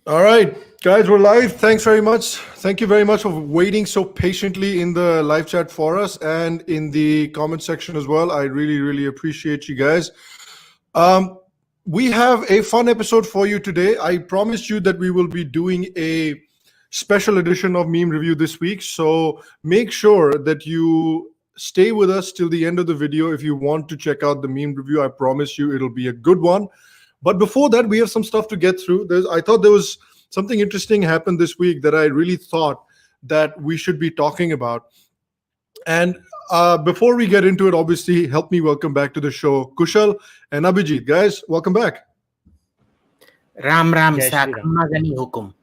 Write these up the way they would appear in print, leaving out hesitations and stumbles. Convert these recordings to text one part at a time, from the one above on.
All right, guys, we're live. Thanks very much. Thank you very much for waiting so patiently in the live chat for us and in the comment section as well. I really, really appreciate you guys. Um, we have a fun episode for you today. I promised you that we will be doing a special edition of Meme Review this week. So make sure that you stay with us till the end of the video if you want to check out the meme review. I promise you it'll be a good one. But before that, we have some stuff to get through. I thought there was something interesting happened this week that I really thought that we should be talking about. And before we get into it, obviously, help me welcome back to the show Kushal and Abhijit. Guys, welcome back. Ram Ram Jai Sa Shri Ram. Kamma Gani Hukum.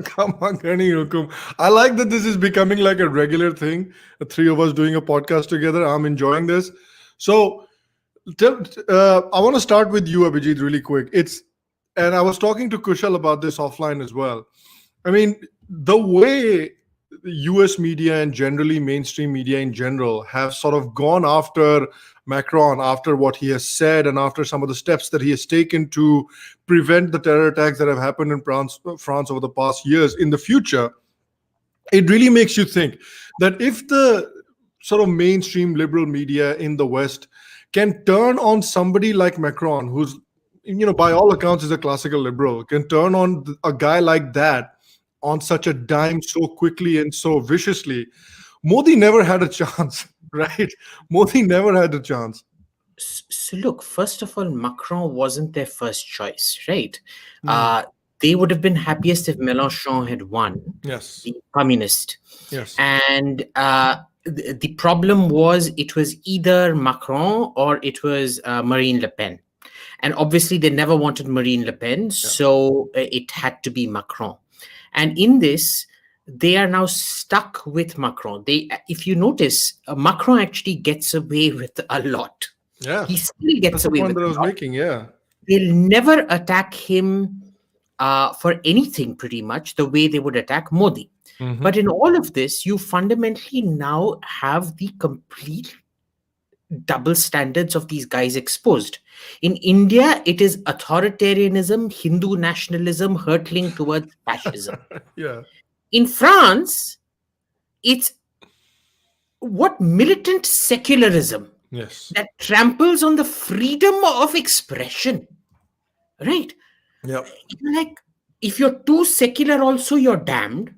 Come on, Gani Hukum. I like that this is becoming like a regular thing. The three of us doing a podcast together. I'm enjoying this. So, I want to start with you, Abhijit, really quick. And I was talking to Kushal about this offline as well. I mean, the way the US media and generally mainstream media in general have sort of gone after Macron, after what he has said and after some of the steps that he has taken to prevent the terror attacks that have happened in France over the past years in the future, it really makes you think that if the sort of mainstream liberal media in the West can turn on somebody like Macron, who's, by all accounts is a classical liberal, can turn on a guy like that on such a dime so quickly and so viciously. Modi never had a chance, right? Modi never had a chance. So look, first of all, Macron wasn't their first choice, right? They would have been happiest if Mélenchon had won. Yes. The communist. Yes. And the problem was it was either Macron or it was Marine Le Pen. And obviously they never wanted Marine Le Pen, so it had to be Macron. And in this, they are now stuck with Macron. If you notice, Macron actually gets away with a lot. Yeah. He still gets away with the point that I was a lot. making, yeah. They'll never attack him for anything, pretty much, the way they would attack Modi. Mm-hmm. But in all of this, you fundamentally now have the complete double standards of these guys exposed. In India, it is authoritarianism, Hindu nationalism, hurtling towards fascism. Yeah. In France, it's what militant secularism Yes. that tramples on the freedom of expression, right? Yeah. Like, if you're too secular also, you're damned.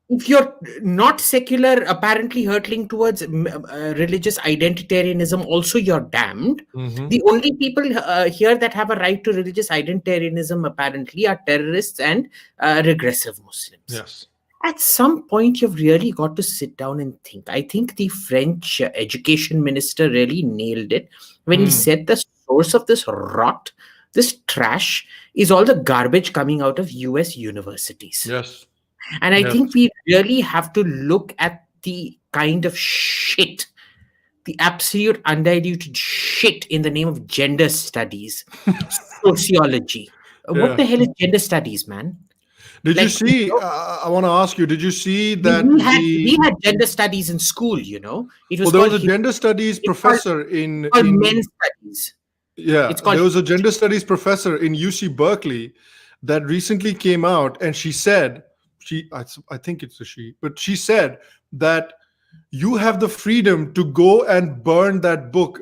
If you're not secular, apparently hurtling towards religious identitarianism, also you're damned. Mm-hmm. The only people here that have a right to religious identitarianism apparently are terrorists and regressive Muslims. Yes. At some point, you've really got to sit down and think. I think the French education minister really nailed it when he said the source of this rot, this trash, is all the garbage coming out of US universities. Yes. And I think we really have to look at the kind of shit, the absolute undiluted shit in the name of gender studies, sociology. What the hell is gender studies, man? Did you see, I want to ask you, did you see that we had gender studies in school, It was there was a gender studies professor in men's studies. Yeah, there was a gender studies professor in UC Berkeley that recently came out, and she said, I think it's a she, but she said that you have the freedom to go and burn that book.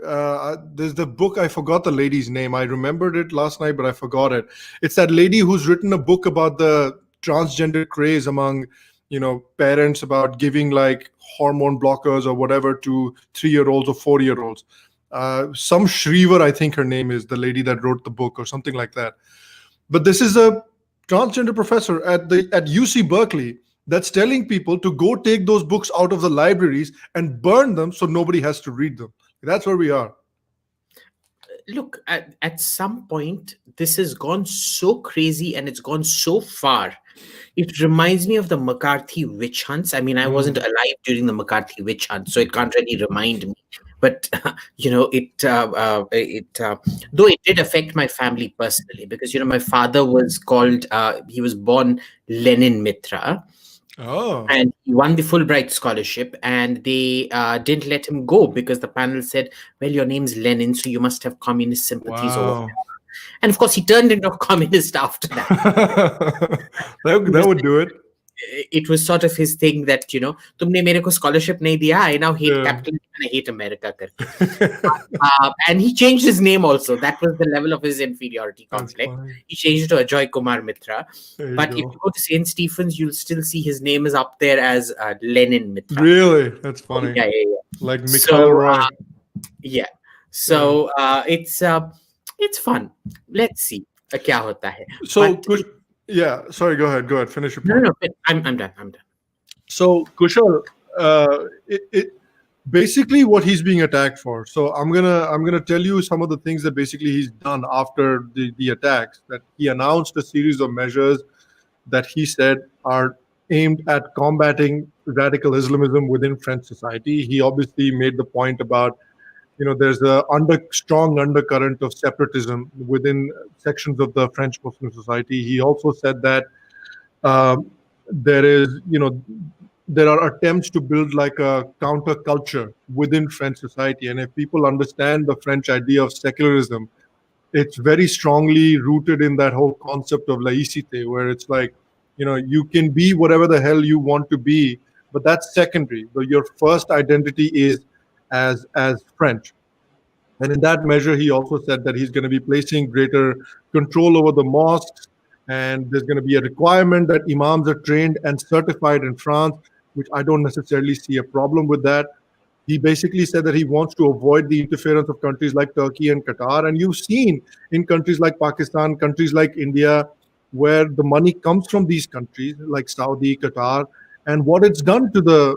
There's the book, I forgot the lady's name. I remembered it last night, but I forgot it. It's that lady who's written a book about the transgender craze among, parents, about giving like hormone blockers or whatever to 3-year-olds or 4-year-olds. Some Shriver, I think her name is, the lady that wrote the book or something like that. But this is a transgender professor at UC Berkeley that's telling people to go take those books out of the libraries and burn them so nobody has to read them. That's where we are. Look, at some point, this has gone so crazy and it's gone so far. It reminds me of the McCarthy witch hunts. I mean, I wasn't alive during the McCarthy witch hunt, so it can't really remind me. But, though it did affect my family personally, because, my father was he was born Lenin-Mitra. Oh. And he won the Fulbright scholarship, and they didn't let him go because the panel said, well, your name's Lenin, so you must have communist sympathies or whatever. And of course, he turned into a communist after that. That would do it. It was sort of his thing that, tumne mere ko scholarship nahi diya, I now hate Yeah. capitalism and I hate America. And he changed his name also. That was the level of his inferiority That's complex. funny. He changed it to Ajoy Kumar Mitra. There you But go. if you go to St. Stephen's, you'll still see his name is up there as Lenin Mitra. Really? That's funny. Yeah. Like Mikhail So, Roy. yeah. So it's fun. Let's see kya hota hai. So, But- yeah, sorry, go ahead. Finish your No, point. I'm done. So, Kushal, it basically what he's being attacked for. So I'm gonna tell you some of the things that basically he's done after the attacks. That he announced a series of measures that he said are aimed at combating radical Islamism within French society. He obviously made the point about there's a strong undercurrent of separatism within sections of the French Muslim society. He also said that um, there are attempts to build like a counterculture within French society. And if people understand the French idea of secularism, it's very strongly rooted in that whole concept of laïcité, where it's like, you can be whatever the hell you want to be, but that's secondary. But your first identity is as French. And in that measure, he also said that he's going to be placing greater control over the mosques, and there's going to be a requirement that imams are trained and certified in France, which I don't necessarily see a problem with that. He basically said that he wants to avoid the interference of countries like Turkey and Qatar. And you've seen in countries like Pakistan, countries like India, where the money comes from these countries like Saudi, Qatar, and what it's done to the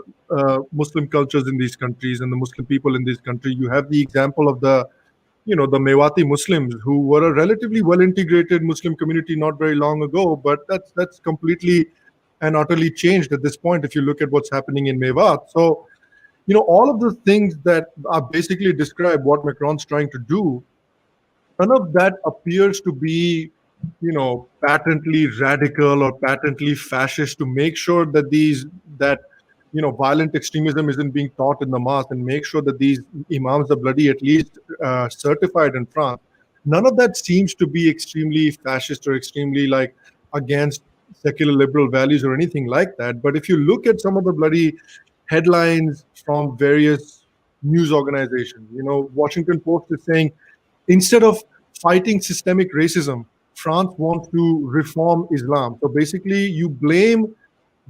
Muslim cultures in these countries and the Muslim people in this country. You have the example of the Mewati Muslims, who were a relatively well-integrated Muslim community not very long ago, but that's completely and utterly changed at this point if you look at what's happening in Mewat. So, all of the things that are basically describe what Macron's trying to do, none of that appears to be, patently radical or patently fascist, to make sure that violent extremism isn't being taught in the mosque, and make sure that these imams are bloody at least certified in France. None of that seems to be extremely fascist or extremely like against secular liberal values or anything like that. But if you look at some of the bloody headlines from various news organizations, Washington Post is saying, instead of fighting systemic racism, France wants to reform Islam. So basically, you blame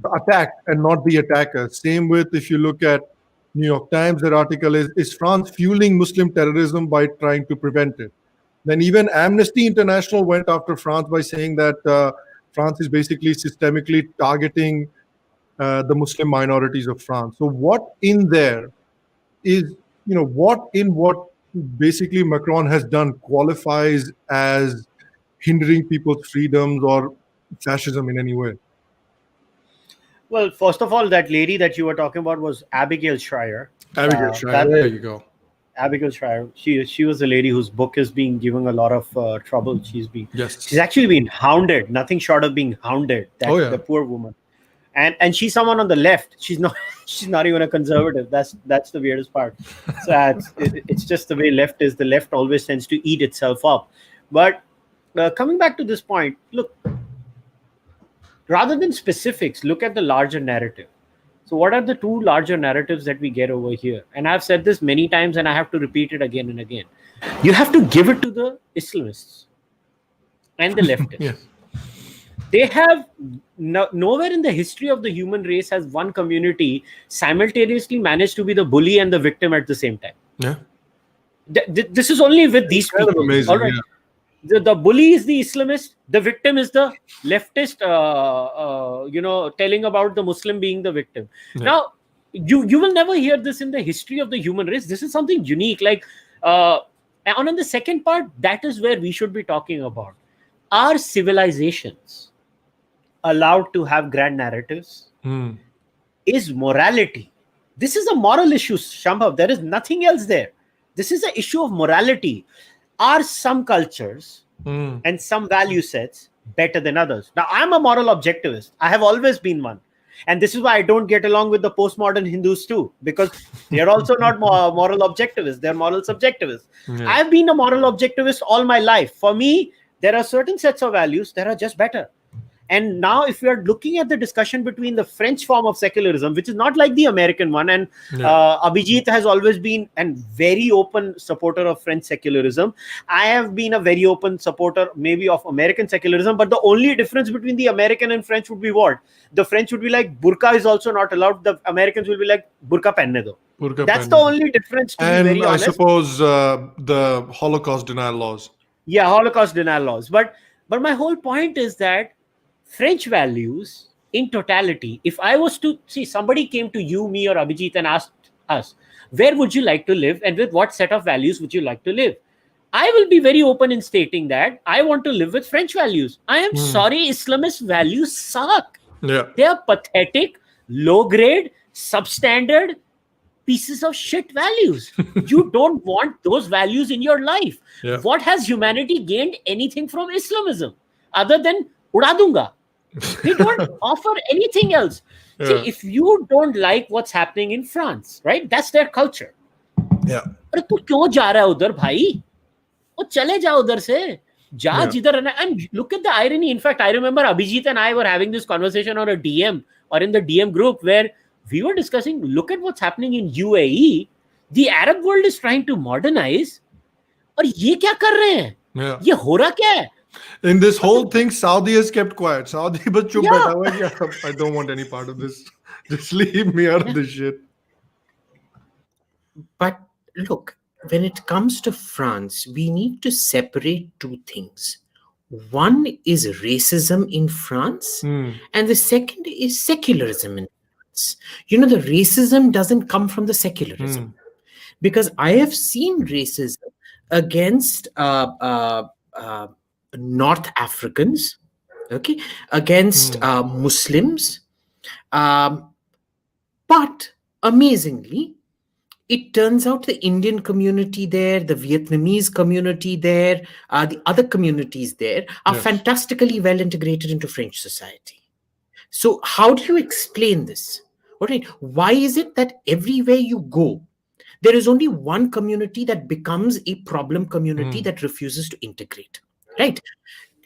the attack and not the attacker. Same with, if you look at New York Times, their article is France fueling Muslim terrorism by trying to prevent it? Then even Amnesty International went after France by saying that France is basically systemically targeting the Muslim minorities of France. So what in there is, what basically Macron has done qualifies as hindering people's freedoms or fascism in any way? Well, first of all, that lady that you were talking about was Abigail Schreier. Abigail Schreier, there you go. Abigail Schreier. She was the lady whose book is being given a lot of trouble. She's actually been hounded, nothing short of being hounded. The poor woman, and she's someone on the left. She's not even a conservative. That's the weirdest part. So it's just the way left is. The left always tends to eat itself up. But coming back to this point, look. Rather than specifics, look at the larger narrative. So what are the two larger narratives that we get over here? And I've said this many times and I have to repeat it again and again. You have to give it to the Islamists and the leftists. Yeah. They have nowhere in the history of the human race has one community simultaneously managed to be the bully and the victim at the same time. Yeah. This is only with these people. Kind of amazing. All right. Yeah. The bully is the Islamist, the victim is the leftist, telling about the Muslim being the victim. Yeah. Now, you will never hear this in the history of the human race. This is something unique. Like, and on the second part, that is where we should be talking about. Are civilizations allowed to have grand narratives? Is morality? This is a moral issue, Shambhav. There is nothing else there. This is an issue of morality. Are some cultures and some value sets better than others? Now, I'm a moral objectivist. I have always been one. And this is why I don't get along with the postmodern Hindus too, because they're also not moral objectivists, they're moral subjectivists. I've been a moral objectivist all my life. For me, there are certain sets of values that are just better. And now if we are looking at the discussion between the French form of secularism, which is not like the American one, and Abhijit has always been a very open supporter of French secularism. I have been a very open supporter maybe of American secularism, but the only difference between the American and French would be what? The French would be like, burqa is also not allowed. The Americans will be like, burqa pehne do. That's the only difference, to be very honest. I suppose the Holocaust denial laws. Yeah, Holocaust denial laws. But my whole point is that French values in totality, if I was to see somebody came to you, me or Abhijit and asked us, where would you like to live and with what set of values would you like to live? I will be very open in stating that I want to live with French values. I am sorry, Islamist values suck. Yeah. They are pathetic, low grade, substandard pieces of shit values. You don't want those values in your life. Yeah. What has humanity gained anything from Islamism other than uda dunga? They don't offer anything else. Yeah. See, if you don't like what's happening in France, right? That's their culture. Yeah. अरे तू क्यों जा रहा है उधर भाई? वो चले जा उधर से. जा जिधर रहना. And look at the irony. In fact, I remember Abhijit and I were having this conversation on a DM or in the DM group where we were discussing, look at what's happening in UAE. The Arab world is trying to modernize. और ये क्या कर रहे हैं? Yeah. ये हो रहा क्या है? In this whole thing, Saudi has kept quiet. Saudi, but chup baitha hua hai ki, I don't want any part of this. Just leave me out of this shit. But look, when it comes to France, we need to separate two things. One is racism in France, and the second is secularism in France. You know, the racism doesn't come from the secularism, because I have seen racism against North Africans, okay, against Muslims, but amazingly, it turns out the Indian community there, the Vietnamese community there, the other communities there are fantastically well integrated into French society. So how do you explain this? All right, why is it that everywhere you go, there is only one community that becomes a problem community that refuses to integrate? Right.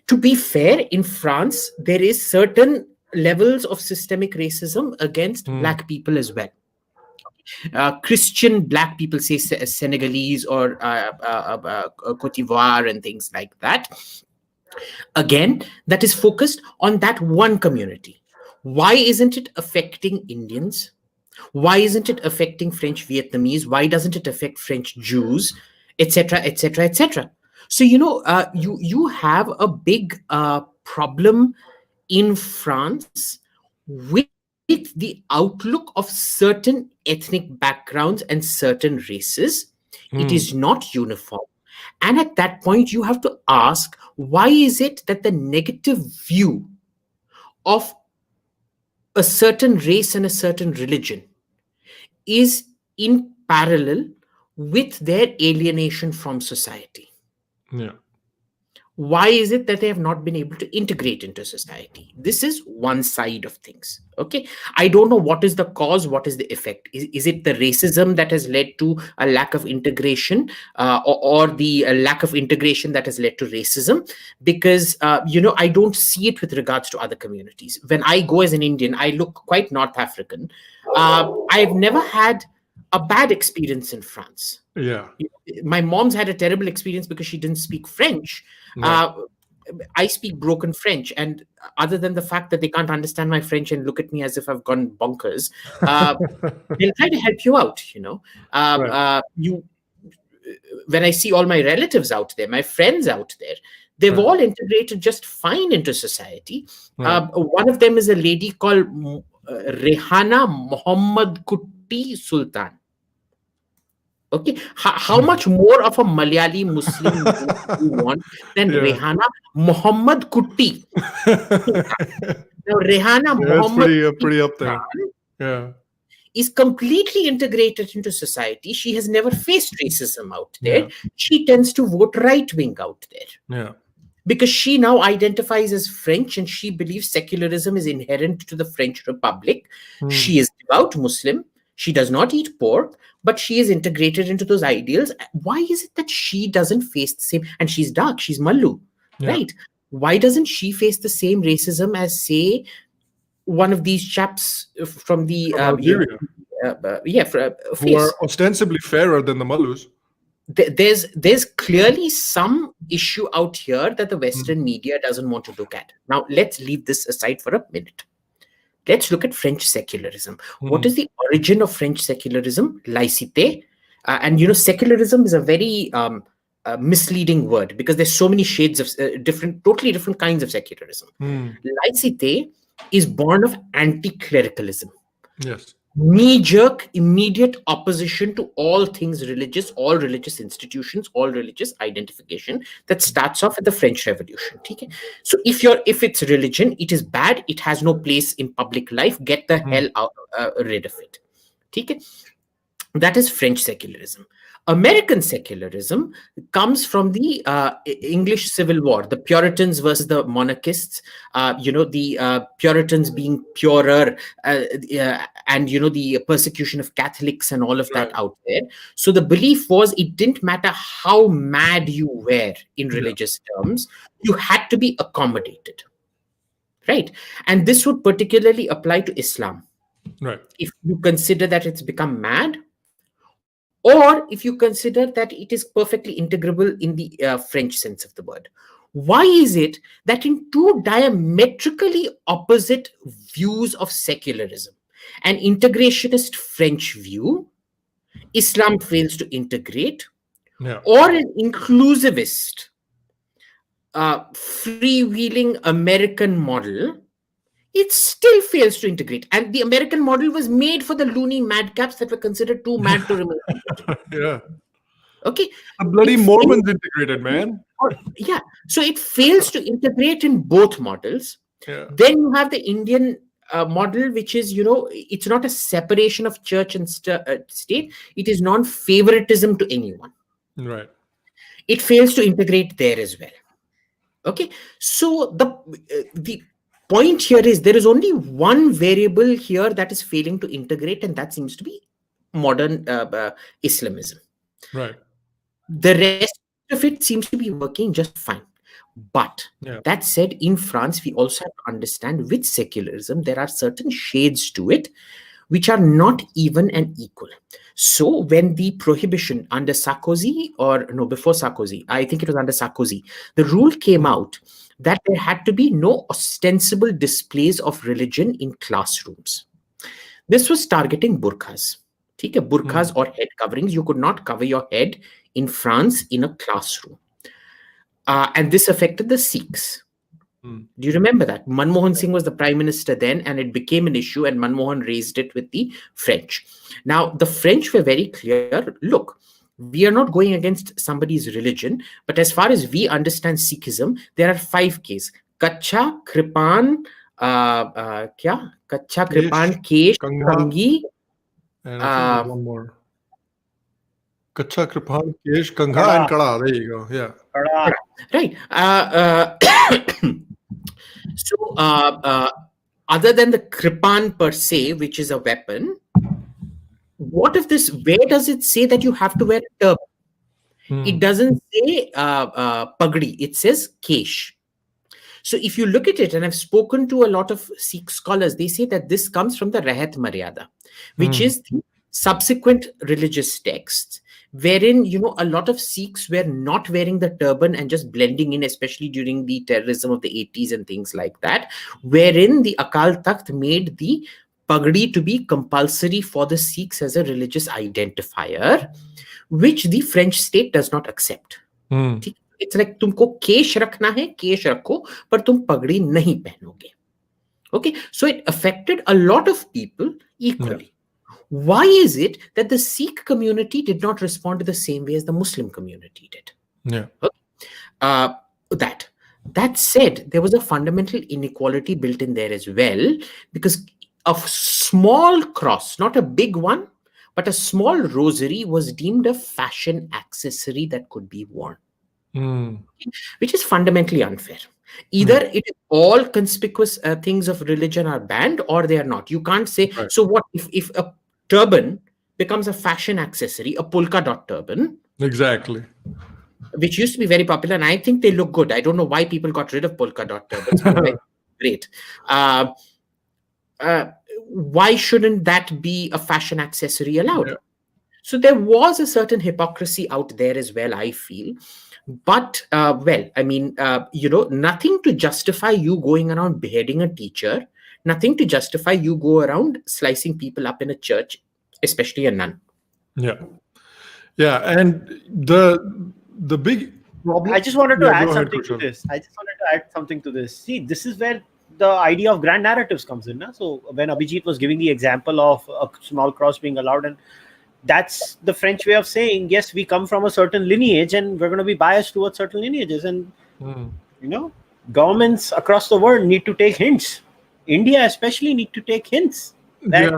To be fair, in France, there is certain levels of systemic racism against Black people as well. Christian Black people, say Senegalese or Cote d'Ivoire and things like that. Again, that is focused on that one community. Why isn't it affecting Indians? Why isn't it affecting French Vietnamese? Why doesn't it affect French Jews, etc., etc., etc.? So, you know, you have a big problem in France with the outlook of certain ethnic backgrounds and certain races. It is not uniform. And at that point, you have to ask, why is it that the negative view of a certain race and a certain religion is in parallel with their alienation from society? Yeah. Why is it that they have not been able to integrate into society? This is one side of things. Okay. I don't know what is the cause, what is the effect. Is it the racism that has led to a lack of integration, or the lack of integration that has led to racism? Because, you know, I don't see it with regards to other communities. When I go as an Indian, I look quite North African. I've never had a bad experience in France. Yeah. My mom's had a terrible experience because she didn't speak French. I speak broken French, and other than the fact that they can't understand my French and look at me as if I've gone bonkers, they'll try to help you out, you know. When I see all my relatives out there, my friends out there, they've all integrated just fine into society. One of them is a lady called Rehana Muhammad Kutti Sultan. Okay, how much more of a Malayali Muslim do you want than Rehana Muhammad Kutti? Now, Rehana Muhammad pretty up there. Yeah, is completely integrated into society. She has never faced racism out there. She tends to vote right wing out there. Yeah, because she now identifies as French and she believes secularism is inherent to the French Republic. She is devout Muslim. She does not eat pork, but she is integrated into those ideals. Why is it that she doesn't face the same? And she's dark, she's Mallu, right? Why doesn't she face the same racism as, say, one of these chaps from the Algeria? Who are ostensibly fairer than the Mallus. There's clearly some issue out here that the Western media doesn't want to look at. Now, let's leave this aside for a minute. Let's look at French secularism. What is the origin of French secularism? Laïcité. And, secularism is a very misleading word because there's so many shades of totally different kinds of secularism. Laïcité is born of anti-clericalism. Yes. Knee-jerk, immediate opposition to all things religious, all religious institutions, all religious identification that starts off at the French Revolution. Okay? So if it's religion, it is bad. It has no place in public life. Get the hell out, rid of it. Okay? That is French secularism. American secularism comes from the English Civil War, the Puritans versus the monarchists, the Puritans being purer and, the persecution of Catholics and all of that out there. So the belief was it didn't matter how mad you were in religious terms, you had to be accommodated, right? And this would particularly apply to Islam. Right. If you consider that it's become mad, or if you consider that it is perfectly integrable in the French sense of the word. Why is it that in two diametrically opposite views of secularism, an integrationist French view, Islam fails to integrate, or an inclusivist, freewheeling American model, it still fails to integrate. And the American model was made for the loony madcaps that were considered too mad to remain. Yeah. Okay. The bloody Mormons integrated, man. Yeah. So it fails to integrate in both models. Yeah. Then you have the Indian model, which is, it's not a separation of church and state. It is non-favoritism to anyone. Right. It fails to integrate there as well. Okay. So the point here is there is only one variable here that is failing to integrate, and that seems to be modern Islamism. Right. The rest of it seems to be working just fine. But that said, in France, we also have to understand with secularism, there are certain shades to it which are not even and equal. So when the prohibition under Sarkozy, before Sarkozy, I think it was under Sarkozy, the rule came out that there had to be no ostensible displays of religion in classrooms. This was targeting burqas. Burqas or head coverings. You could not cover your head in France in a classroom. And this affected the Sikhs. Do you remember that? Manmohan Singh was the prime minister then, and it became an issue, and Manmohan raised it with the French. Now, the French were very clear, look, we are not going against somebody's religion, but as far as we understand Sikhism, there are 5 Ks. Kacha, Kripan, Kacha, Kripan, Kesh, Kangi. And I think one more. Kacha, Kripan, Kesh, Kangha, and Kada. There you go. Yeah. Right. So, other than the Kripan per se, which is a weapon, what if this? Where does it say that you have to wear a turban? It doesn't say pagdi. It says kesh. So if you look at it, and I've spoken to a lot of Sikh scholars, they say that this comes from the Rahat Maryada, which is the subsequent religious texts, wherein, a lot of Sikhs were not wearing the turban and just blending in, especially during the terrorism of the 80s and things like that, wherein the Akal Takht made the pagdi to be compulsory for the Sikhs as a religious identifier, which the French state does not accept. It's like, tumko kesh rakhna hai, kesh rakho, but tum pagdi nahi pehnoge. Okay, so it affected a lot of people equally. Why is it that the Sikh community did not respond to the same way as the Muslim community did? That said, there was a fundamental inequality built in there as well, because a small cross, not a big one, but a small rosary was deemed a fashion accessory that could be worn. which is fundamentally unfair. Either all conspicuous things of religion are banned or they are not. You can't say, so what if a turban becomes a fashion accessory, a polka dot turban? Exactly. Which used to be very popular, and I think they look good. I don't know why people got rid of polka dot turbans. Great. Why shouldn't that be a fashion accessory allowed? So there was a certain hypocrisy out there as well, I feel. But, nothing to justify you going around beheading a teacher, nothing to justify you go around slicing people up in a church, especially a nun. Yeah. And the big problem. I just wanted to add something to this. See, this is where the idea of grand narratives comes in. So when Abhijit was giving the example of a small cross being allowed, and that's the French way of saying, yes, we come from a certain lineage and we're going to be biased towards certain lineages. And, governments across the world need to take hints. India especially need to take hints that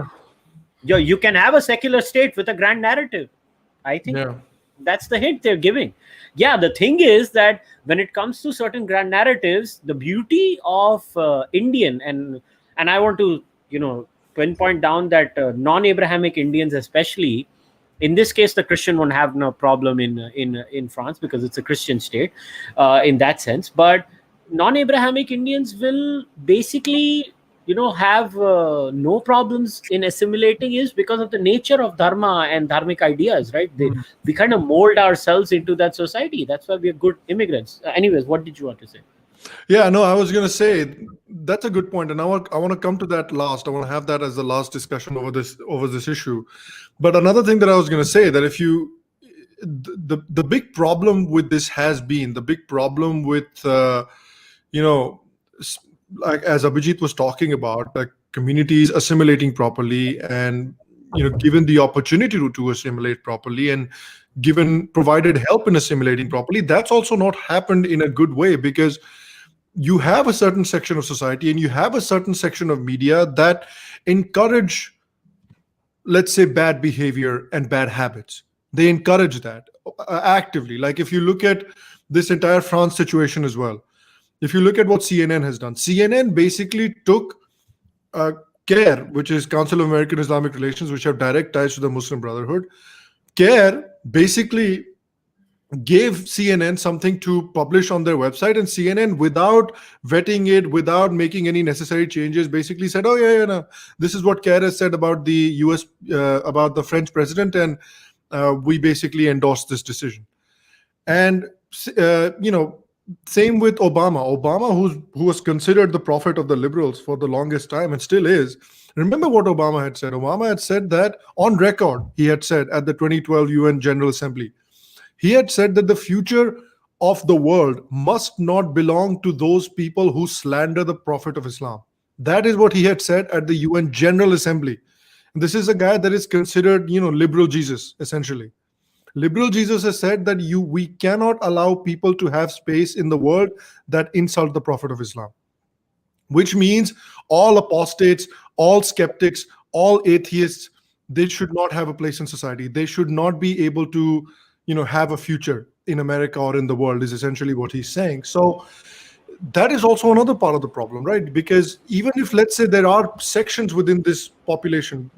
you can have a secular state with a grand narrative. I think that's the hint they're giving. Yeah, the thing is that when it comes to certain grand narratives, the beauty of Indian, and I want to, pinpoint down that non-Abrahamic Indians especially, in this case, the Christian won't have no problem in France because it's a Christian state in that sense. But non-Abrahamic Indians will basically have no problems in assimilating is because of the nature of dharma and dharmic ideas, right? We kind of mold ourselves into that society. That's why we're good immigrants. Anyways, what did you want to say? Yeah, no, I was going to say that's a good point, and I want to come to that last. I want to have that as the last discussion over this issue. But another thing that I was going to say, that if you the big problem with this has been the big problem with like as Abhijit was talking about, like communities assimilating properly and given the opportunity to assimilate properly and provided help in assimilating properly, that's also not happened in a good way, because you have a certain section of society and you have a certain section of media that encourage, let's say, bad behavior and bad habits. They encourage that actively. Like if you look at this entire France situation as well, if you look at what CNN has done, CNN basically took CARE, which is Council of American Islamic Relations, which have direct ties to the Muslim Brotherhood. CARE basically gave CNN something to publish on their website, and CNN, without vetting it, without making any necessary changes, basically said, oh no, this is what CARE has said about the US, about the French president, and we basically endorse this decision. And same with Obama, who was considered the prophet of the liberals for the longest time and still is. Remember what Obama had said. Obama had said that on record, he had said at the 2012 UN General Assembly, he had said that the future of the world must not belong to those people who slander the prophet of Islam. That is what he had said at the UN General Assembly. And this is a guy that is considered, liberal Jesus, essentially. Liberal Jesus has said that we cannot allow people to have space in the world that insult the prophet of Islam, which means all apostates, all skeptics, all atheists, they should not have a place in society. They should not be able to, have a future in America or in the world, is essentially what he's saying. So that is also another part of the problem, right? Because even if, let's say, there are sections within this population,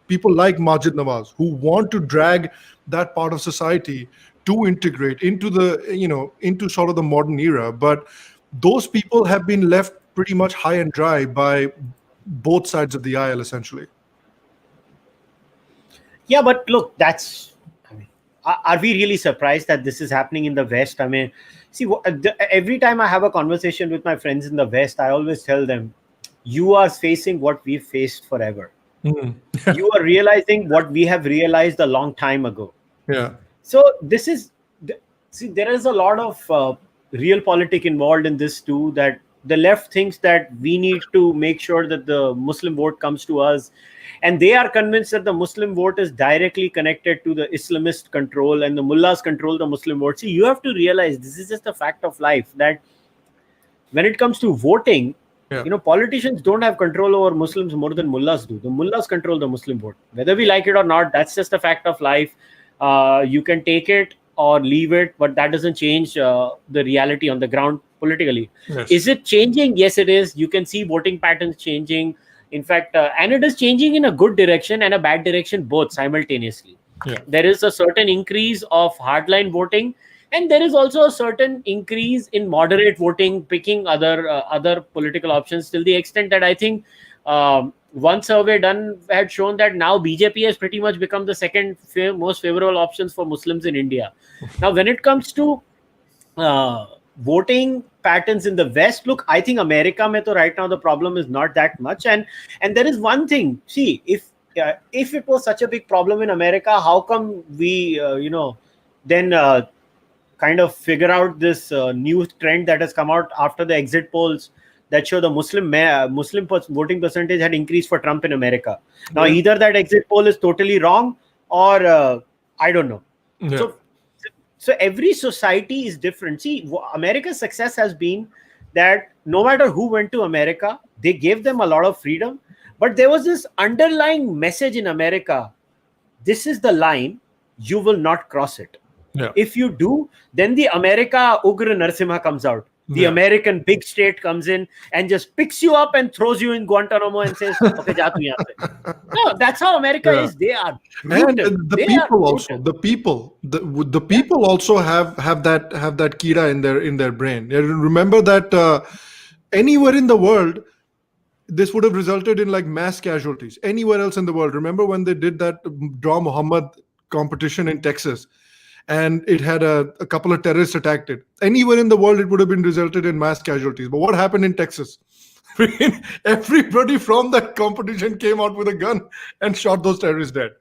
people like Majid Nawaz, who want to drag that part of society to integrate into the, into sort of the modern era, but those people have been left pretty much high and dry by both sides of the aisle, essentially. Yeah, but look, are we really surprised that this is happening in the West? I mean, see, every time I have a conversation with my friends in the West, I always tell them, you are facing what we've faced forever. You are realizing what we have realized a long time ago. Yeah. So this is, there is a lot of realpolitik involved in this too, that the left thinks that we need to make sure that the Muslim vote comes to us. And they are convinced that the Muslim vote is directly connected to the Islamist control and the mullahs control the Muslim vote. See, you have to realize this is just a fact of life, that when it comes to voting, politicians don't have control over Muslims more than mullahs do. The mullahs control the Muslim vote. Whether we like it or not, that's just a fact of life. You can take it or leave it, but that doesn't change the reality on the ground politically. Yes. Is it changing? Yes, it is. You can see voting patterns changing. In fact, and it is changing in a good direction and a bad direction, both simultaneously. Yeah. There is a certain increase of hardline voting, and there is also a certain increase in moderate voting, picking other political options, till the extent that I think one survey done had shown that now BJP has pretty much become the second most favorable options for Muslims in India. Now, when it comes to voting patterns in the West, look, I think America mein to right now the problem is not that much, and there is one thing. See, if it was such a big problem in America, how come we then kind of figure out this new trend that has come out after the exit polls that show the Muslim voting percentage had increased for Trump in America. Now, either that exit poll is totally wrong, or I don't know. Yeah. So every society is different. See, America's success has been that no matter who went to America, they gave them a lot of freedom. But there was this underlying message in America: this is the line, you will not cross it. Yeah. If you do, then the America Ugra Narasimha comes out. The American big state comes in and just picks you up and throws you in Guantanamo and says, "Okay, ja tu yahan se." No, that's how America is. They are brutal. And the people also, the people also have that kira in their brain. Remember that anywhere in the world, this would have resulted in like mass casualties. Anywhere else in the world, remember when they did that Draw Muhammad competition in Texas, and it had a couple of terrorists attacked it. Anywhere in the world, it would have been resulted in mass casualties. But what happened in Texas? Everybody from that competition came out with a gun and shot those terrorists dead.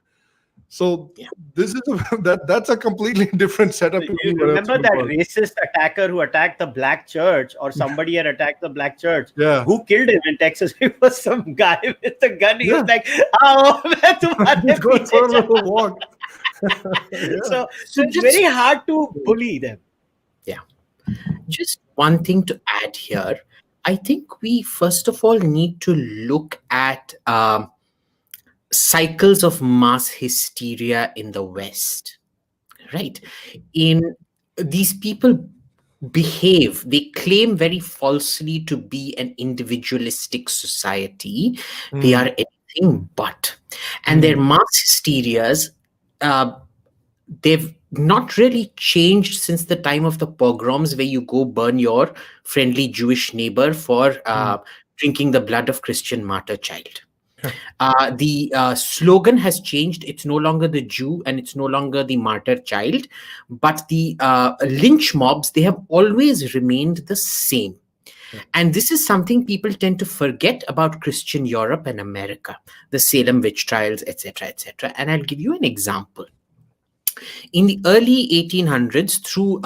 So this is that's a completely different setup. You remember that racist attacker who attacked the black church, or somebody had attacked the black church? Yeah. Who killed him in Texas? It was some guy with a gun. He was like, "Oh, main tumhare piche walk." So it's very hard to bully them. Yeah. Just one thing to add here. I think we first of all need to look at cycles of mass hysteria in the West, right? These people they claim very falsely to be an individualistic society. They are anything but. And their mass hysterias, they've not really changed since the time of the pogroms, where you go burn your friendly Jewish neighbor for drinking the blood of Christian martyr child. The slogan has changed. It's no longer the Jew and it's no longer the martyr child, but the lynch mobs, they have always remained the same. And this is something people tend to forget about Christian Europe and America, the Salem witch trials, etc., etc. And I'll give you an example. In the early 1800s through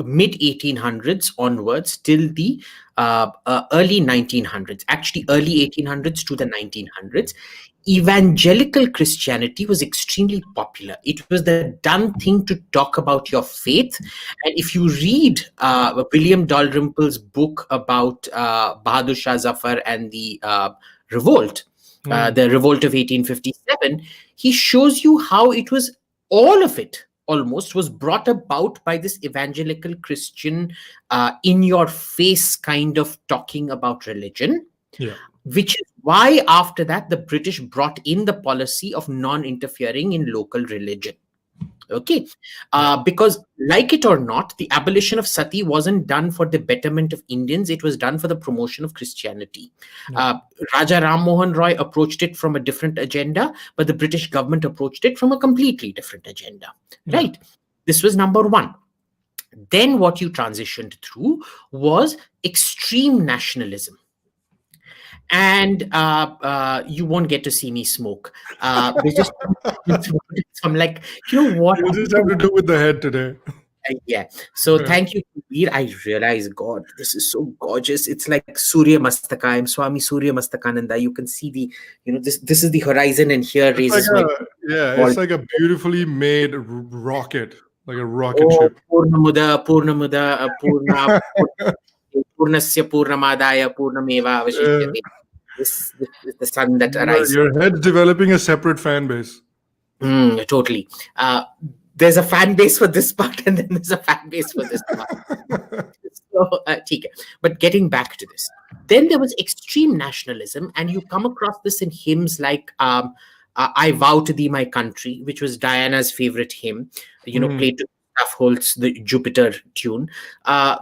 mid 1800s onwards till the early 1900s, actually early 1800s to the 1900s, evangelical Christianity was extremely popular. It was the done thing to talk about your faith. And if you read William Dalrymple's book about Bahadur Shah Zafar and the revolt, the revolt of 1857, he shows you how it was, all of it almost was brought about by this evangelical Christian in your face kind of talking about religion. Yeah. Which is why after that the British brought in the policy of non-interfering in local religion. Okay, because like it or not, the abolition of sati wasn't done for the betterment of Indians. It was done for the promotion of Christianity. Raja Ram Mohan Roy approached it from a different agenda, but the British government approached it from a completely different agenda. Right? This was number one. Then what you transitioned through was extreme nationalism. And you won't get to see me smoke. We just, I'm like, you know what? You just have to do with the head today. Yeah. So thank you, Veer. I realize, God, this is so gorgeous. It's like Surya Mastaka. I'm Swami Surya Mastakananda. You can see the, this is the horizon, and here raises it's like a beautifully made rocket, like a rocket ship. Purnamuda, Purna. Purnasya Purnamadaya Purnameva Avashishyate. This is the sun that arises. Your head's developing a separate fan base. Totally. there's a fan base for this part and then there's a fan base for this part. So, but getting back to this, then there was extreme nationalism, and you come across this in hymns like I Vow to Thee My Country, which was Diana's favorite hymn, played to Holt's the Jupiter tune,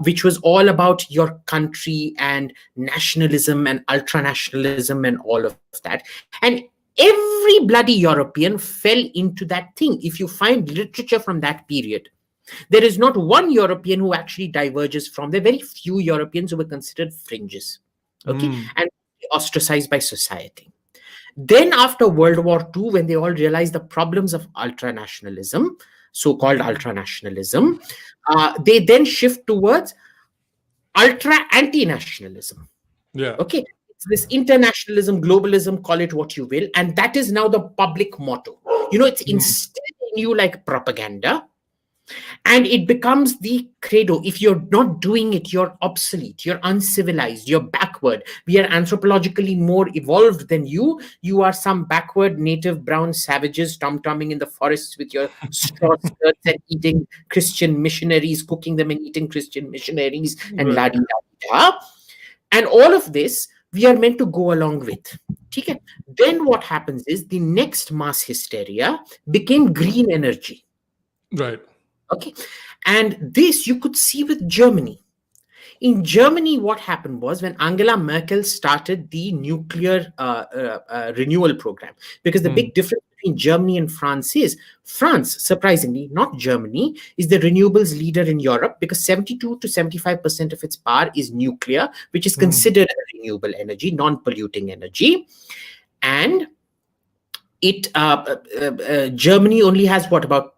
which was all about your country and nationalism and ultra-nationalism and all of that. And every bloody European fell into that thing. If you find literature from that period, there is not one European who actually diverges from. There are very few Europeans who were considered fringes, and ostracized by society. Then after World War II, when they all realized the problems of ultranationalism, so-called ultranationalism, they then shift towards ultra-anti-nationalism. Yeah. Okay. It's this internationalism, globalism, call it what you will. And that is now the public motto. It's instilled in you like propaganda. And it becomes the credo. If you're not doing it, you're obsolete, you're uncivilized, you're backward. We are anthropologically more evolved than you. You are some backward native brown savages tom-tomming in the forests with your straw skirts and eating Christian missionaries, cooking them and eating Christian missionaries and la-di-da-di-da. And all of this, we are meant to go along with. Okay? Then what happens is the next mass hysteria became green energy. Right. Okay. And this you could see with Germany. In Germany, what happened was when Angela Merkel started the nuclear renewal program, because the big difference between Germany and France is France, surprisingly, not Germany, is the renewables leader in Europe, because 72 to 75% of its power is nuclear, which is considered a renewable energy, non-polluting energy. And Germany only has about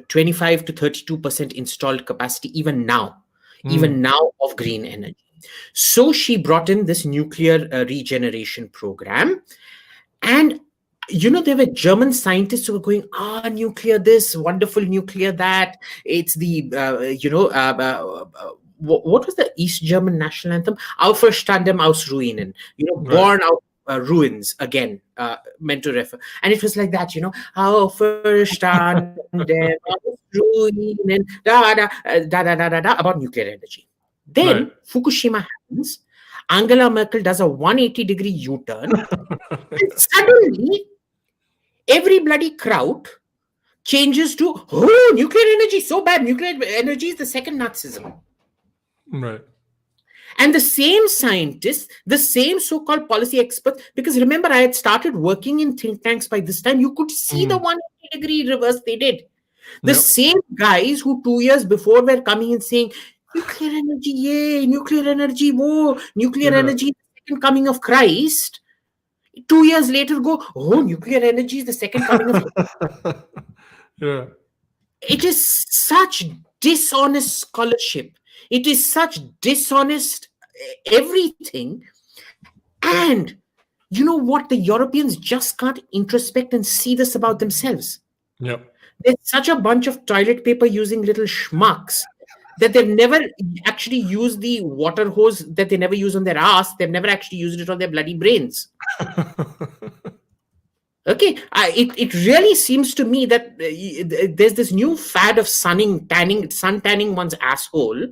25 to 32% installed capacity even now of green energy. So she brought in this nuclear regeneration program. And, there were German scientists who were going, nuclear this, wonderful nuclear that. It's the, what was the East German national anthem? Auferstandem aus Ruinen, born out ruins again, meant to refer. And it was like that, Auferstandem aus Ruinen, about nuclear energy. Then Fukushima happens. Angela Merkel does a 180-degree U-turn. And suddenly, every bloody crowd changes to, nuclear energy, so bad. Nuclear energy is the second Nazism. Right. And the same scientists, the same so-called policy experts, because remember, I had started working in think tanks by this time, you could see the 180-degree reverse they did. The same guys who 2 years before were coming and saying, nuclear energy, yay, nuclear energy, whoa, nuclear energy is the second coming of Christ. 2 years later go, nuclear energy is the second coming of Christ. Yeah. It is such dishonest scholarship. It is such dishonest everything. And you know what? The Europeans just can't introspect and see this about themselves. Yep. There's such a bunch of toilet paper using little schmucks that they've never actually used the water hose that they never use on their ass. They've never actually used it on their bloody brains. Okay, it really seems to me that there's this new fad of sun tanning one's asshole.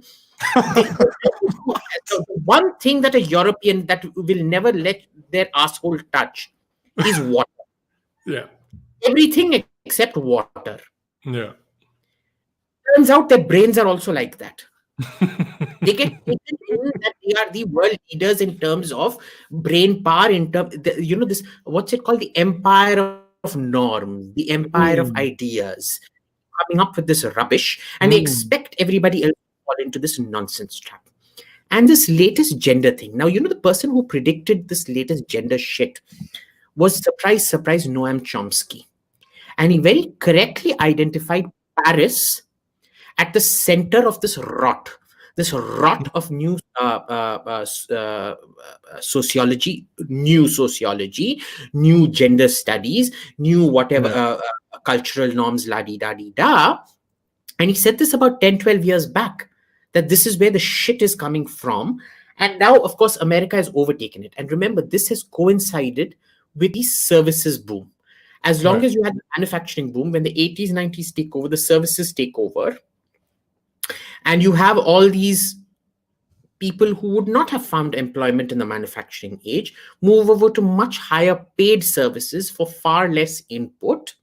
The one thing that a European that will never let their asshole touch is water. Yeah. Everything except water. Yeah. Turns out their brains are also like that. They get taken in that they are the world leaders in terms of brain power, in terms, this, what's it called? The empire of norms, the empire of ideas, coming up with this rubbish, and they expect everybody else to fall into this nonsense trap. And this latest gender thing. Now, the person who predicted this latest gender shit was, surprise, Noam Chomsky. And he very correctly identified Paris at the center of this rot of new sociology, new gender studies, new whatever cultural norms, la-di-da-di-da. And he said this about 10, 12 years back, that this is where the shit is coming from. And now, of course, America has overtaken it. And remember, this has coincided with the services boom. As long as you had the manufacturing boom, when the 80s, 90s take over, the services take over, and you have all these people who would not have found employment in the manufacturing age move over to much higher paid services for far less input.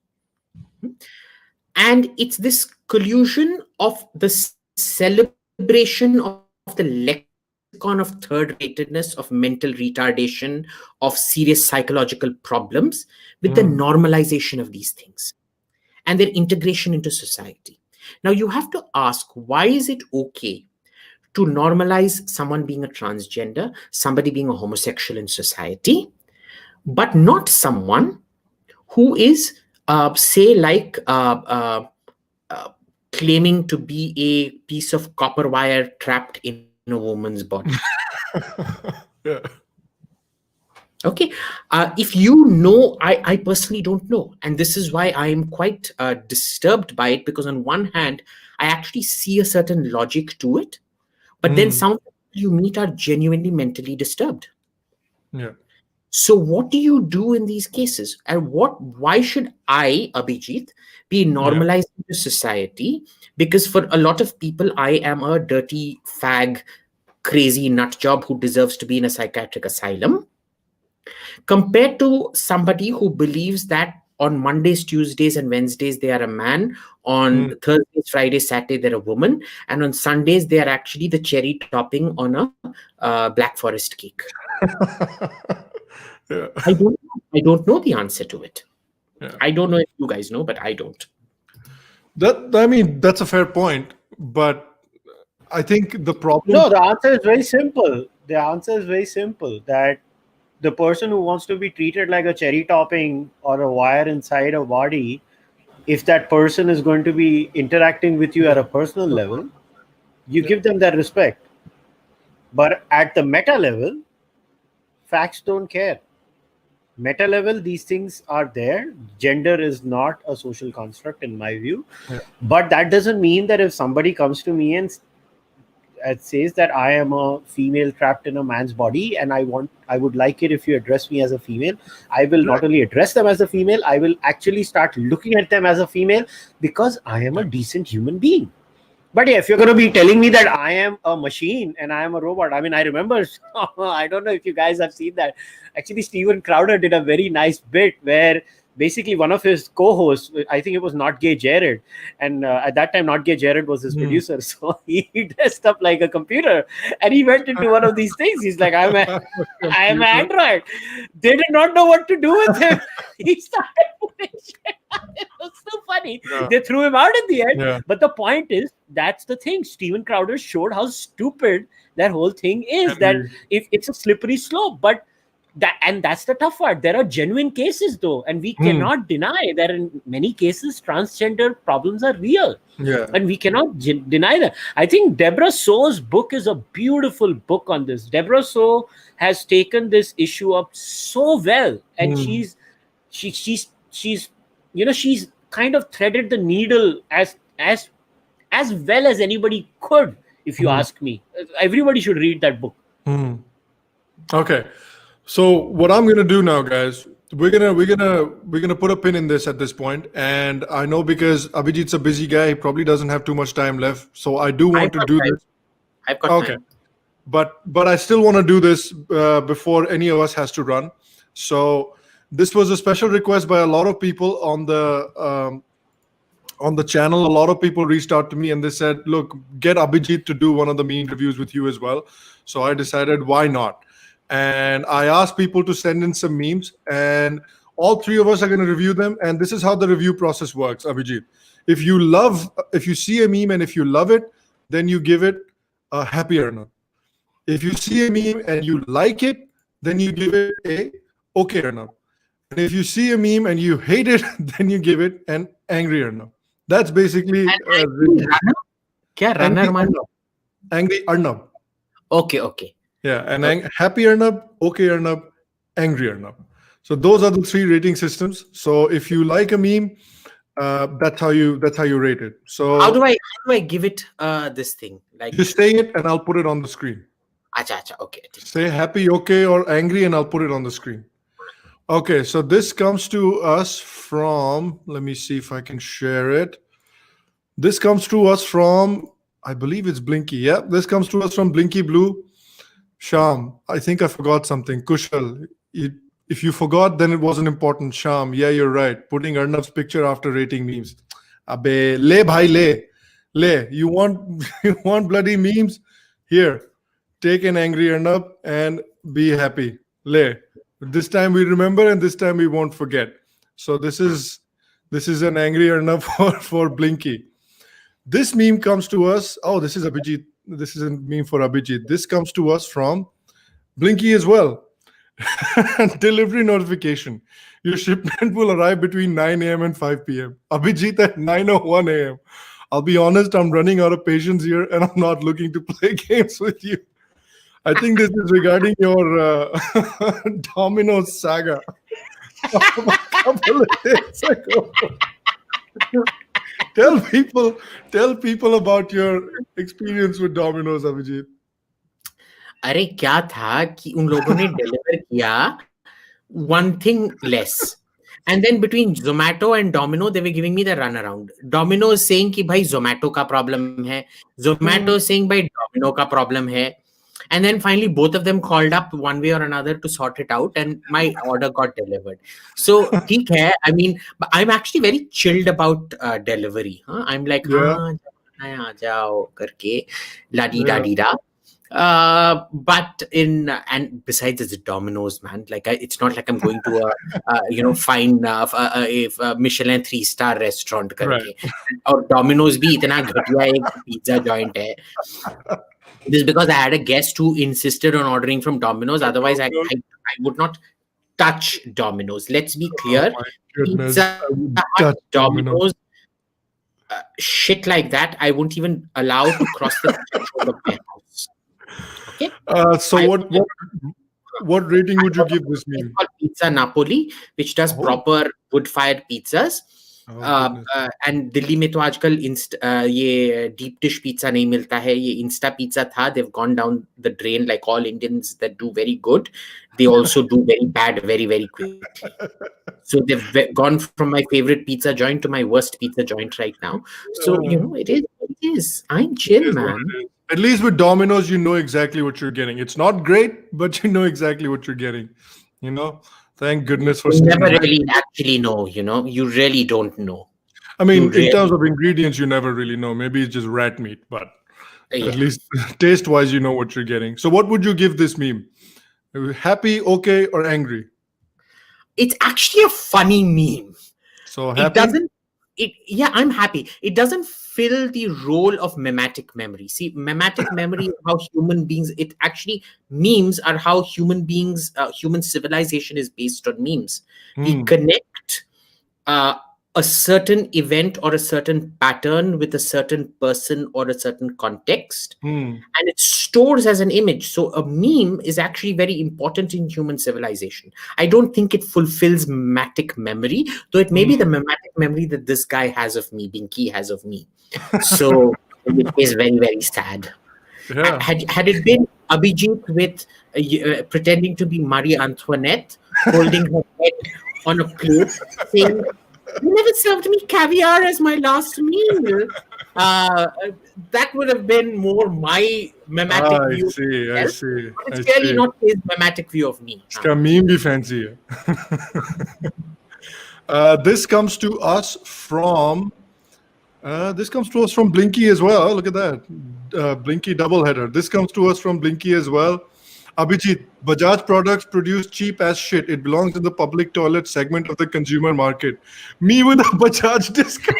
And it's this collusion of the celebration of the lexicon of third-ratedness, of mental retardation, of serious psychological problems, with the normalization of these things and their integration into society. Now, you have to ask, why is it okay to normalize someone being a transgender, somebody being a homosexual in society, but not someone who is, say, like claiming to be a piece of copper wire trapped in a woman's body? Yeah. Okay. If you know, I personally don't know. And this is why I am quite disturbed by it, because on one hand, I actually see a certain logic to it. But then some people you meet are genuinely mentally disturbed. Yeah. So what do you do in these cases? And why should I, Abhijit, be normalized into society? Because for a lot of people, I am a dirty fag, crazy nut job who deserves to be in a psychiatric asylum, compared to somebody who believes that on Mondays, Tuesdays, and Wednesdays, they are a man. On Thursdays, Fridays, Saturday, they're a woman. And on Sundays, they are actually the cherry topping on a Black Forest cake. Yeah. I don't know the answer to it. Yeah. I don't know if you guys know, but I don't. That's a fair point. But I think the problem... No, the answer is very simple. The answer is very simple. That the person who wants to be treated like a cherry topping or a wire inside a body, if that person is going to be interacting with you at a personal level, you give them that respect. But at the meta level, facts don't care. Meta level, these things are there. Gender is not a social construct in my view. Yeah. But that doesn't mean that if somebody comes to me and says that I am a female trapped in a man's body and I would like it if you address me as a female, I will not only address them as a female, I will actually start looking at them as a female, because I am a decent human being. But yeah, if you're going to be telling me that I am a machine and I am a robot, I mean, I remember, I don't know if you guys have seen that. Actually, Steven Crowder did a very nice bit where basically one of his co-hosts, I think it was Not Gay Jared, and at that time Not Gay Jared was his producer, so he dressed up like a computer and he went into one of these things. He's like, I'm an android. They did not know what to do with him. He started putting shit. It was so funny. Yeah. They threw him out in the end. Yeah. But the point is, that's the thing. Steven Crowder showed how stupid that whole thing is. That if it's a slippery slope, but that's the tough part. There are genuine cases though, and we cannot deny that in many cases transgender problems are real. Yeah. And we cannot deny that. I think Deborah So's book is a beautiful book on this. Deborah So has taken this issue up so well, and she's she's kind of threaded the needle as well as anybody could, if you ask me. Everybody should read that book. Okay. So what I'm gonna do now, guys, we're gonna put a pin in this at this point, and I know because Abhijit's a busy guy, he probably doesn't have too much time left. So I do want to do this. I've got time. But I still want to do this before any of us has to run. So this was a special request by a lot of people on the channel. A lot of people reached out to me and they said, "Look, get Abhijit to do one of the meme reviews with you as well." So I decided, why not? And I asked people to send in some memes, and all three of us are going to review them. And this is how the review process works, Abhijit. If you see a meme and if you love it, then you give it a happy earner. If you see a meme and you like it, then you give it a okay earner. And if you see a meme and you hate it, then you give it an angry earner. That's basically angry Arnab. Okay. Yeah, and happy Arnab, okay Arnab, angry Arnab. So those are the three rating systems. So if you like a meme, that's how you rate it. So how do I give it this thing? Like, just say it and I'll put it on the screen. Acha, okay. Say happy, okay, or angry, and I'll put it on the screen. Okay, so this comes to us from, let me see if I can share it. This comes to us from, I believe it's Blinky. Yeah, this comes to us from Blinky Blue. Sham, I think I forgot something. Kushal, if you forgot, then it wasn't important. Sham, yeah, you're right. Putting Arnav's picture after rating memes. Abe, le bhai le. Le, you want you want bloody memes? Here, take an angry Arnav and be happy. Le. This time we remember and this time we won't forget. So this is an angry Arnav for Blinky. This meme comes to us. Oh, this is Abhijit. This is a meme for Abhijit. This comes to us from Blinky as well. Delivery notification. Your shipment will arrive between 9 a.m. and 5 p.m. Abhijit at 9:01 a.m. I'll be honest, I'm running out of patience here and I'm not looking to play games with you. I think this is regarding your Domino's saga a couple of days ago. Tell people about your experience with Domino's, Abhijit. अरे क्या था कि उन लोगों ने deliver किया one thing less. And then between Zomato and Domino, they were giving me the runaround. Domino is saying कि भाई Zomato का problem है. Zomato is saying भाई Domino का problem है. And then finally, both of them called up one way or another to sort it out, and my order got delivered. So, ठीक है. I mean, I'm actually very chilled about delivery. Huh? I'm like, हाँ, आ जाओ करके, la di da di da. But and besides, it's Domino's, man. Like, it's not like I'm going to a fine a Michelin 3-star restaurant करके. और Domino's भी इतना घटिया एक pizza joint है. This is because I had a guest who insisted on ordering from Domino's. Otherwise, I would not touch Domino's. Let's be clear. Pizza Hut, Domino's, shit like that, I won't even allow to cross the threshold of my house. Okay. So what rating would you give this meal? It's called Pizza Napoli, which does proper wood-fired pizzas. And Delhi में तो आजकल ये deep dish pizza नहीं मिलता है. ये insta pizza था. They've gone down the drain like all Indians that do very good. They also do very bad very, very quickly. So they've gone from my favorite pizza joint to my worst pizza joint right now. So it is. I'm chill, man. At least with Domino's, you know exactly what you're getting. It's not great, but you know exactly what you're getting. Thank goodness for. You never really actually know, you really don't know. I mean, in terms of ingredients, you never really know. Maybe it's just rat meat, but at least taste-wise, you know what you're getting. So what would you give this meme? Happy, okay, or angry? It's actually a funny meme. So happy? I'm happy. It doesn't fill the role of mimetic memory. See, mimetic memory is how human beings, memes are how human beings, human civilization is based on memes. We connect a certain event or a certain pattern with a certain person or a certain context, and it stores as an image. So a meme is actually very important in human civilization. I don't think it fulfills mimetic memory, though it may be the mimetic memory that this guy has of me, Binky has of me. So it is very, very sad. Yeah. Had it been Abhijit with pretending to be Marie Antoinette, holding her head on a plate, saying, "You never served me caviar as my last meal," that would have been more my mimetic view. I see. But it's clearly not his mimetic view of me. Iska meme bhi fancy hai. This comes to us from Blinky as well. Look at that. Blinky doubleheader. This comes to us from Blinky as well. Abhijit, Bajaj products produce cheap as shit. It belongs in the public toilet segment of the consumer market. Me with a Bajaj discount.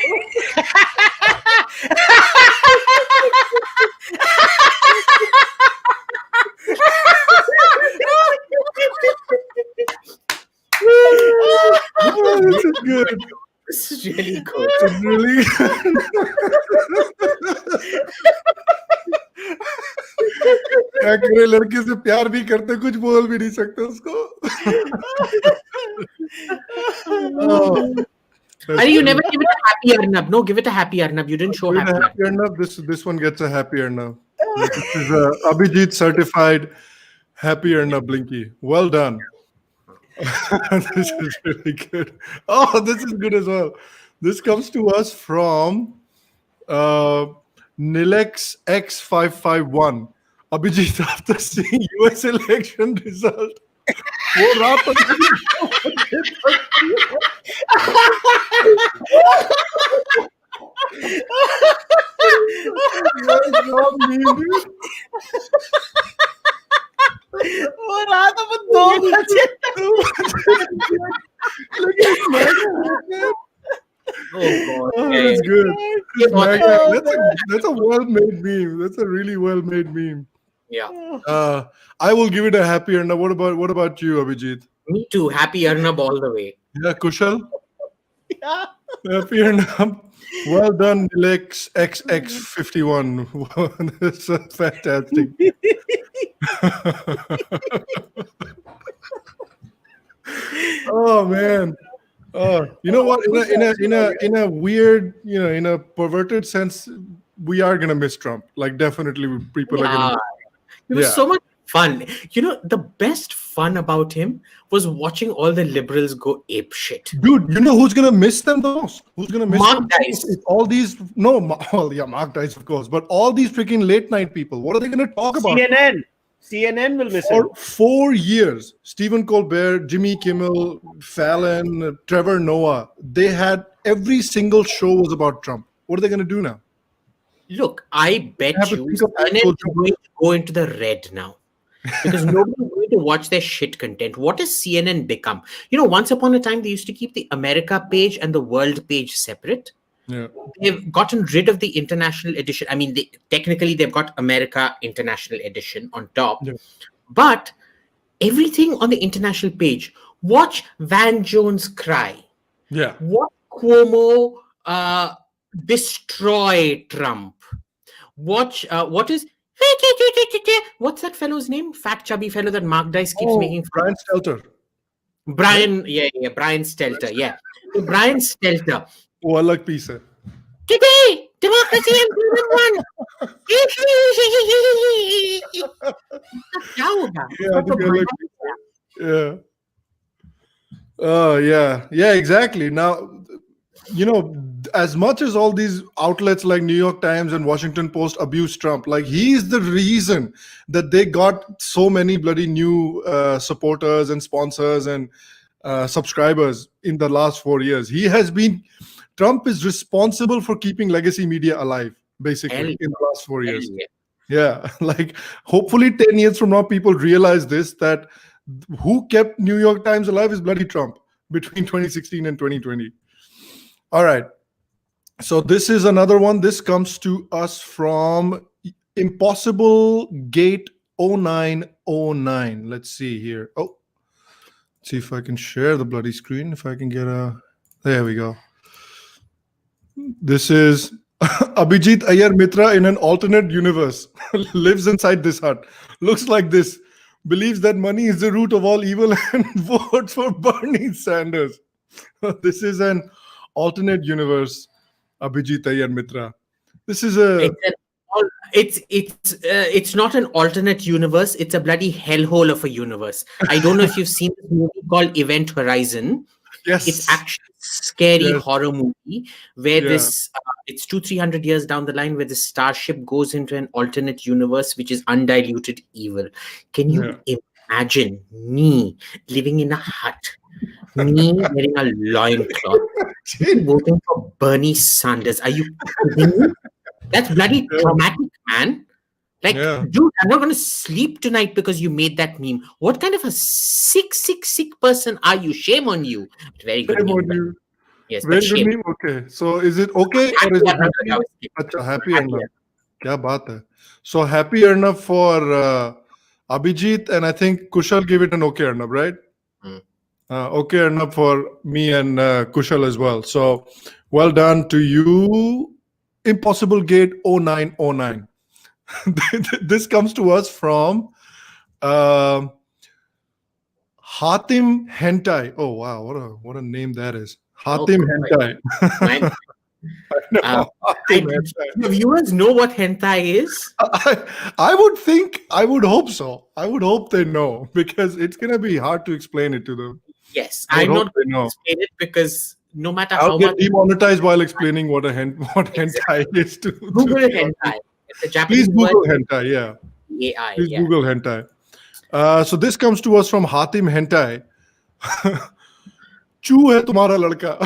This is good. This is really good. It's really क्या करे, लड़के से प्यार भी करते, कुछ बोल भी नहीं सकते उसको. You never give it a happy Arnab. No, give it a happy Arnab. You didn't show happy Arnab. This one gets a happy Arnab. This is Abhijit certified happy Arnab Blinky. Well done. This is really good. Oh, this is good as well. This comes to us from Nilex X551. Abhijit, after seeing US election result, वो रात तक वो रात में 2 बजे Oh God. that's good. That's a well-made meme. That's a really well-made meme. Yeah. I will give it a happy Arnab. What about you, Abhijit? Me too. Happy Arnab all the way. Yeah, Kushal? Yeah. Happy Arnab. Well done, Lex XX51. That's fantastic. Oh man. You know what? In a weird, in a perverted sense, we are gonna miss Trump. Like definitely, people are gonna. It was so much fun. The best fun about him was watching all the liberals go ape shit. Dude, you know who's gonna miss them the most? Who's gonna miss Mark Dice? All these Mark Dice, of course, but all these freaking late night people. What are they gonna talk about? CNN will miss him. For 4 years, Stephen Colbert, Jimmy Kimmel, Fallon, Trevor Noah, they had every single show was about Trump. What are they going to do now? Look, I bet you CNN is going to go into the red now. Because nobody's going to watch their shit content. What has CNN become? Once upon a time, they used to keep the America page and the world page separate. Yeah. They've gotten rid of the international edition. I mean, technically they've got America International Edition on top. Yeah. But everything on the international page, watch Van Jones cry. Yeah. Watch Cuomo destroy Trump. Watch, what's that fellow's name? Fat chubby fellow that Mark Dice keeps making fun of. Brian Stelter. Brian Stelter, yeah. So Brian Stelter. वो अलग piece है. Today, democracy and freedom won. Yeah, exactly. Now, as much as all these outlets like New York Times and Washington Post abuse Trump, like he's the reason that they got so many bloody new supporters and sponsors and subscribers in the last 4 years. Trump is responsible for keeping legacy media alive, basically, in the last 4 years. Yeah, like hopefully 10 years from now, people realize this, that who kept New York Times alive is bloody Trump between 2016 and 2020. All right. So this is another one. This comes to us from Impossible Gate 0909. Let's see here. Oh, let's see if I can share the bloody screen. If I can get there we go. This is Abhijit Iyer-Mitra in an alternate universe. Lives inside this hut. Looks like this. Believes that money is the root of all evil and votes for Bernie Sanders. This is an alternate universe, Abhijit Iyer-Mitra. This is it's not an alternate universe. It's a bloody hellhole of a universe. I don't know if you've seen this movie called Event Horizon. Yes. It's actually a scary horror movie where it's 200-300 years down the line where the starship goes into an alternate universe which is undiluted evil. Can you imagine me living in a hut, me wearing a loincloth, voting for Bernie Sanders? Are you kidding me? That's bloody traumatic, man. Like, dude, I'm not going to sleep tonight because you made that meme. What kind of a sick person are you? Shame on you. Very good meme. On you. Yes, very good meme. Okay. So is it okay or is it happy? Happy Arnab. Kya baat hai. So happy Arnab for Abhijit, and I think Kushal gave it an okay Arnab, right? Okay Arnab for me and Kushal as well. So well done to you. Impossible Gate 0909. This comes to us from Hatim Hentai. Oh wow, what a name that is. Hatim Hentai. The viewers know what hentai is? I would hope so. I would hope they know, because it's gonna be hard to explain it to them. Yes, I'm not going to explain it because no matter how much... I'll get demonetized while explaining what hentai is to Google hentai. It's a Japanese Please Google word. hentai, yeah. AI, Please Google hentai. So this comes to us from Hatim Hentai. चू है तुम्हारा लड़का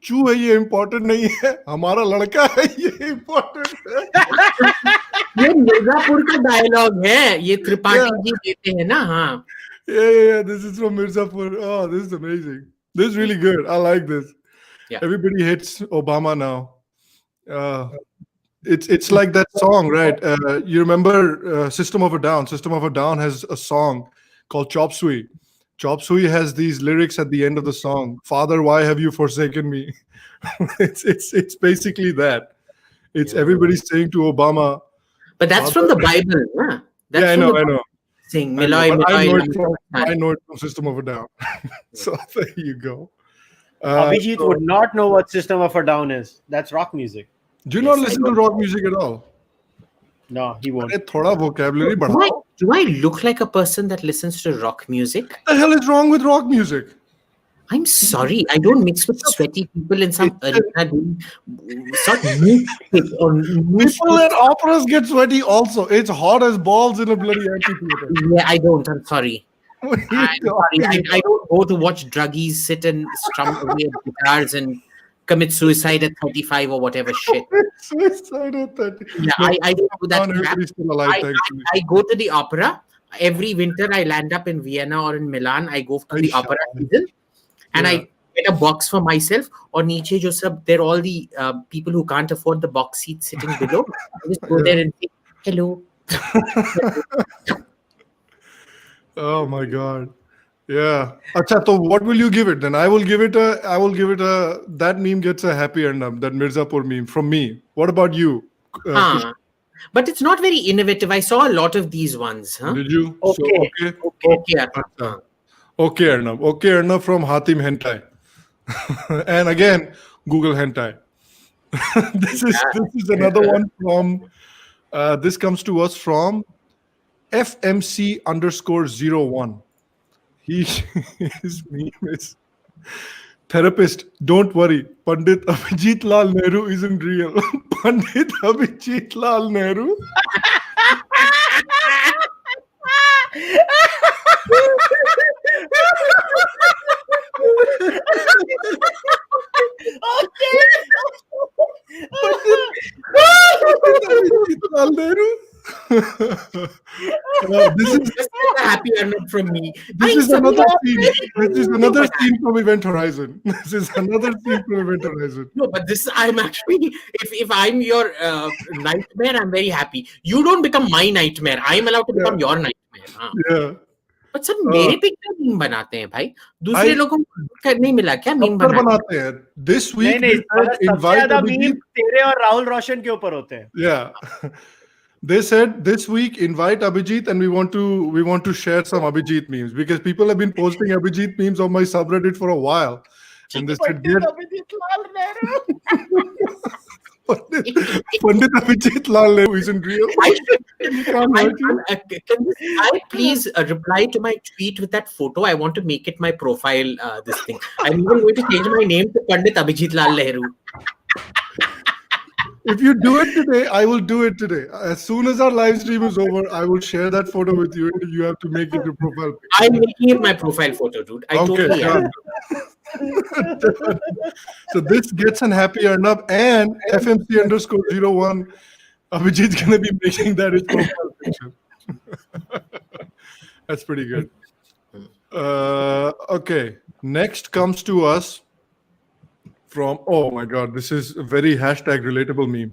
चू है ये important नहीं है हमारा लड़का है ये इम्पोर्टेंट है ये मिर्जापुर का डायलॉग है ये त्रिपाठी जी देते हैं ना हाँ yeah this is from Mirzapur. Oh, this is amazing. This is really good. I like this. Everybody hates Obama now. It's like that song, right? You remember System of a Down? System of a Down has a song called Chop Suey. Chop Suey has these lyrics at the end of the song. Father, why have you forsaken me? It's basically that. It's everybody saying to Obama. But that's from the Bible, huh? That's I know. Saying, I know it from System of a Down. So there you go. Abhijit would not know what System of a Down is. That's rock music. Do you not listen to rock music at all? No, he won't. Thoda vocabulary do I look like a person that listens to rock music? What the hell is wrong with rock music? I'm sorry, I don't mix with sweaty people in some arena doing people at operas get sweaty also. It's hot as balls in a bloody amphitheater. Yeah, I don't. I'm sorry. I don't go to watch druggies sit and strum away at guitars and commit suicide at 35 or whatever shit. Suicide at 30. Yeah, I don't do that crap. I go to the opera. Every winter I land up in Vienna or in Milan. I go to the opera season. And I get a box for myself. Or niche jo sab, they're all the people who can't afford the box seats sitting below. I just go there and say, hello. Oh my God. Yeah. Acha, so what will you give it then? I will give it a that meme gets a happy ending, that Mirzapur meme from me. What about you? But it's not very innovative. I saw a lot of these ones. Huh? Did you? Okay. Okay, Arnab. Okay, Arnab from Hatim Hentai. And again, Google Hentai. This is another one from, this comes to us from FMC_01. His name is therapist. Don't worry, Pandit Abhijit Lal Nehru isn't real. Pandit Abhijit Lal Nehru. This is a happy ending from me. This is another scene from Event Horizon. This is another scene from Event Horizon. No, but I'm actually, if I'm your nightmare, I'm very happy. You don't become my nightmare. I'm allowed to become your nightmare. Yeah. But sir, मेरे picture meme बनाते हैं भाई. दूसरे लोगों को नहीं मिला क्या मीम बनाते हैं? This week invite Abhijit. तेरे और राहुल रोशन के ऊपर होते हैं. Yeah. They said this week invite Abhijit and we want to share some Abhijit memes because people have been posting Abhijit memes on my subreddit for a while. And they said Pandit Abhijit Lal Nehru isn't real. Can I please reply to my tweet with that photo? I want to make it my profile, this thing. I'm even going to change my name to Pandit Abhijit Lal Nehru. If you do it today, I will do it today. As soon as our live stream is over, I will share that photo with you and you have to make it your profile picture. I'm making it my profile photo, dude. I totally am. So this gets an happy Arnab and FMC_01. Abhijit's going to be making that his profile picture. That's pretty good. Okay. Next comes to us from, oh my God, this is a very hashtag relatable meme.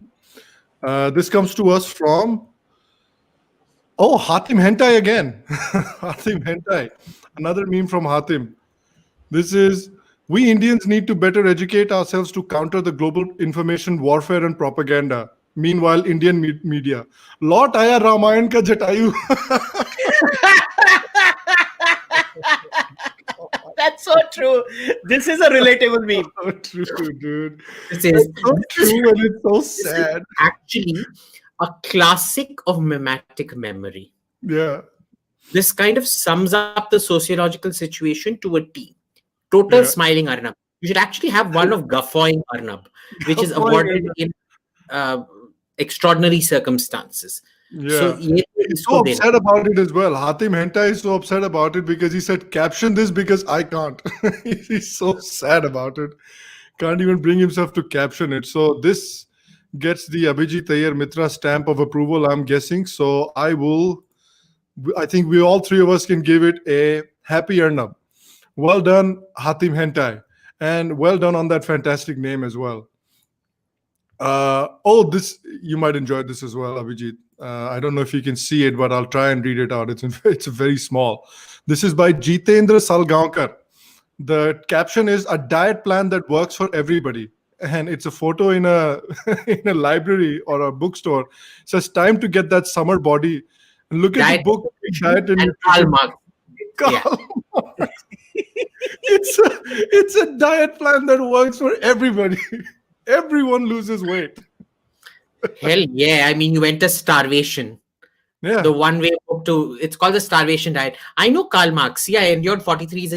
This comes to us from, Hatim Hentai again. Hatim Hentai. Another meme from Hatim. This is, we Indians need to better educate ourselves to counter the global information warfare and propaganda. Meanwhile, Indian media. Lot aaya Ramayan ka jatayu. That's so true. This is a relatable meme. So true, dude. This is so true and it's so sad. Actually, a classic of mimetic memory. Yeah. This kind of sums up the sociological situation to a T. Total smiling Arnab. You should actually have one of guffawing Arnab, which is awarded in extraordinary circumstances. So he's so upset about it as well. Hatim Hentai is so upset about it because he said, caption this because I can't. He's so sad about it. Can't even bring himself to caption it. So this gets the Abhijit Iyer-Mitra stamp of approval, I'm guessing. So I think we all three of us can give it a happy Arnab. Well done, Hatim Hentai. And well done on that fantastic name as well. This, you might enjoy this as well, Abhijit. I don't know if you can see it, but I'll try and read it out. It's very small. This is by Jitendra Salgaonkar. The caption is a diet plan that works for everybody. And it's a photo in a in a library or a bookstore. It says, time to get that summer body. And look at the book, Diet and Karl Marx. It's a diet plan that works for everybody. Everyone loses weight. Hell yeah. I mean, you enter starvation. Yeah. The one way to, it's called the starvation diet. I know Karl Marx. Yeah, I endured 43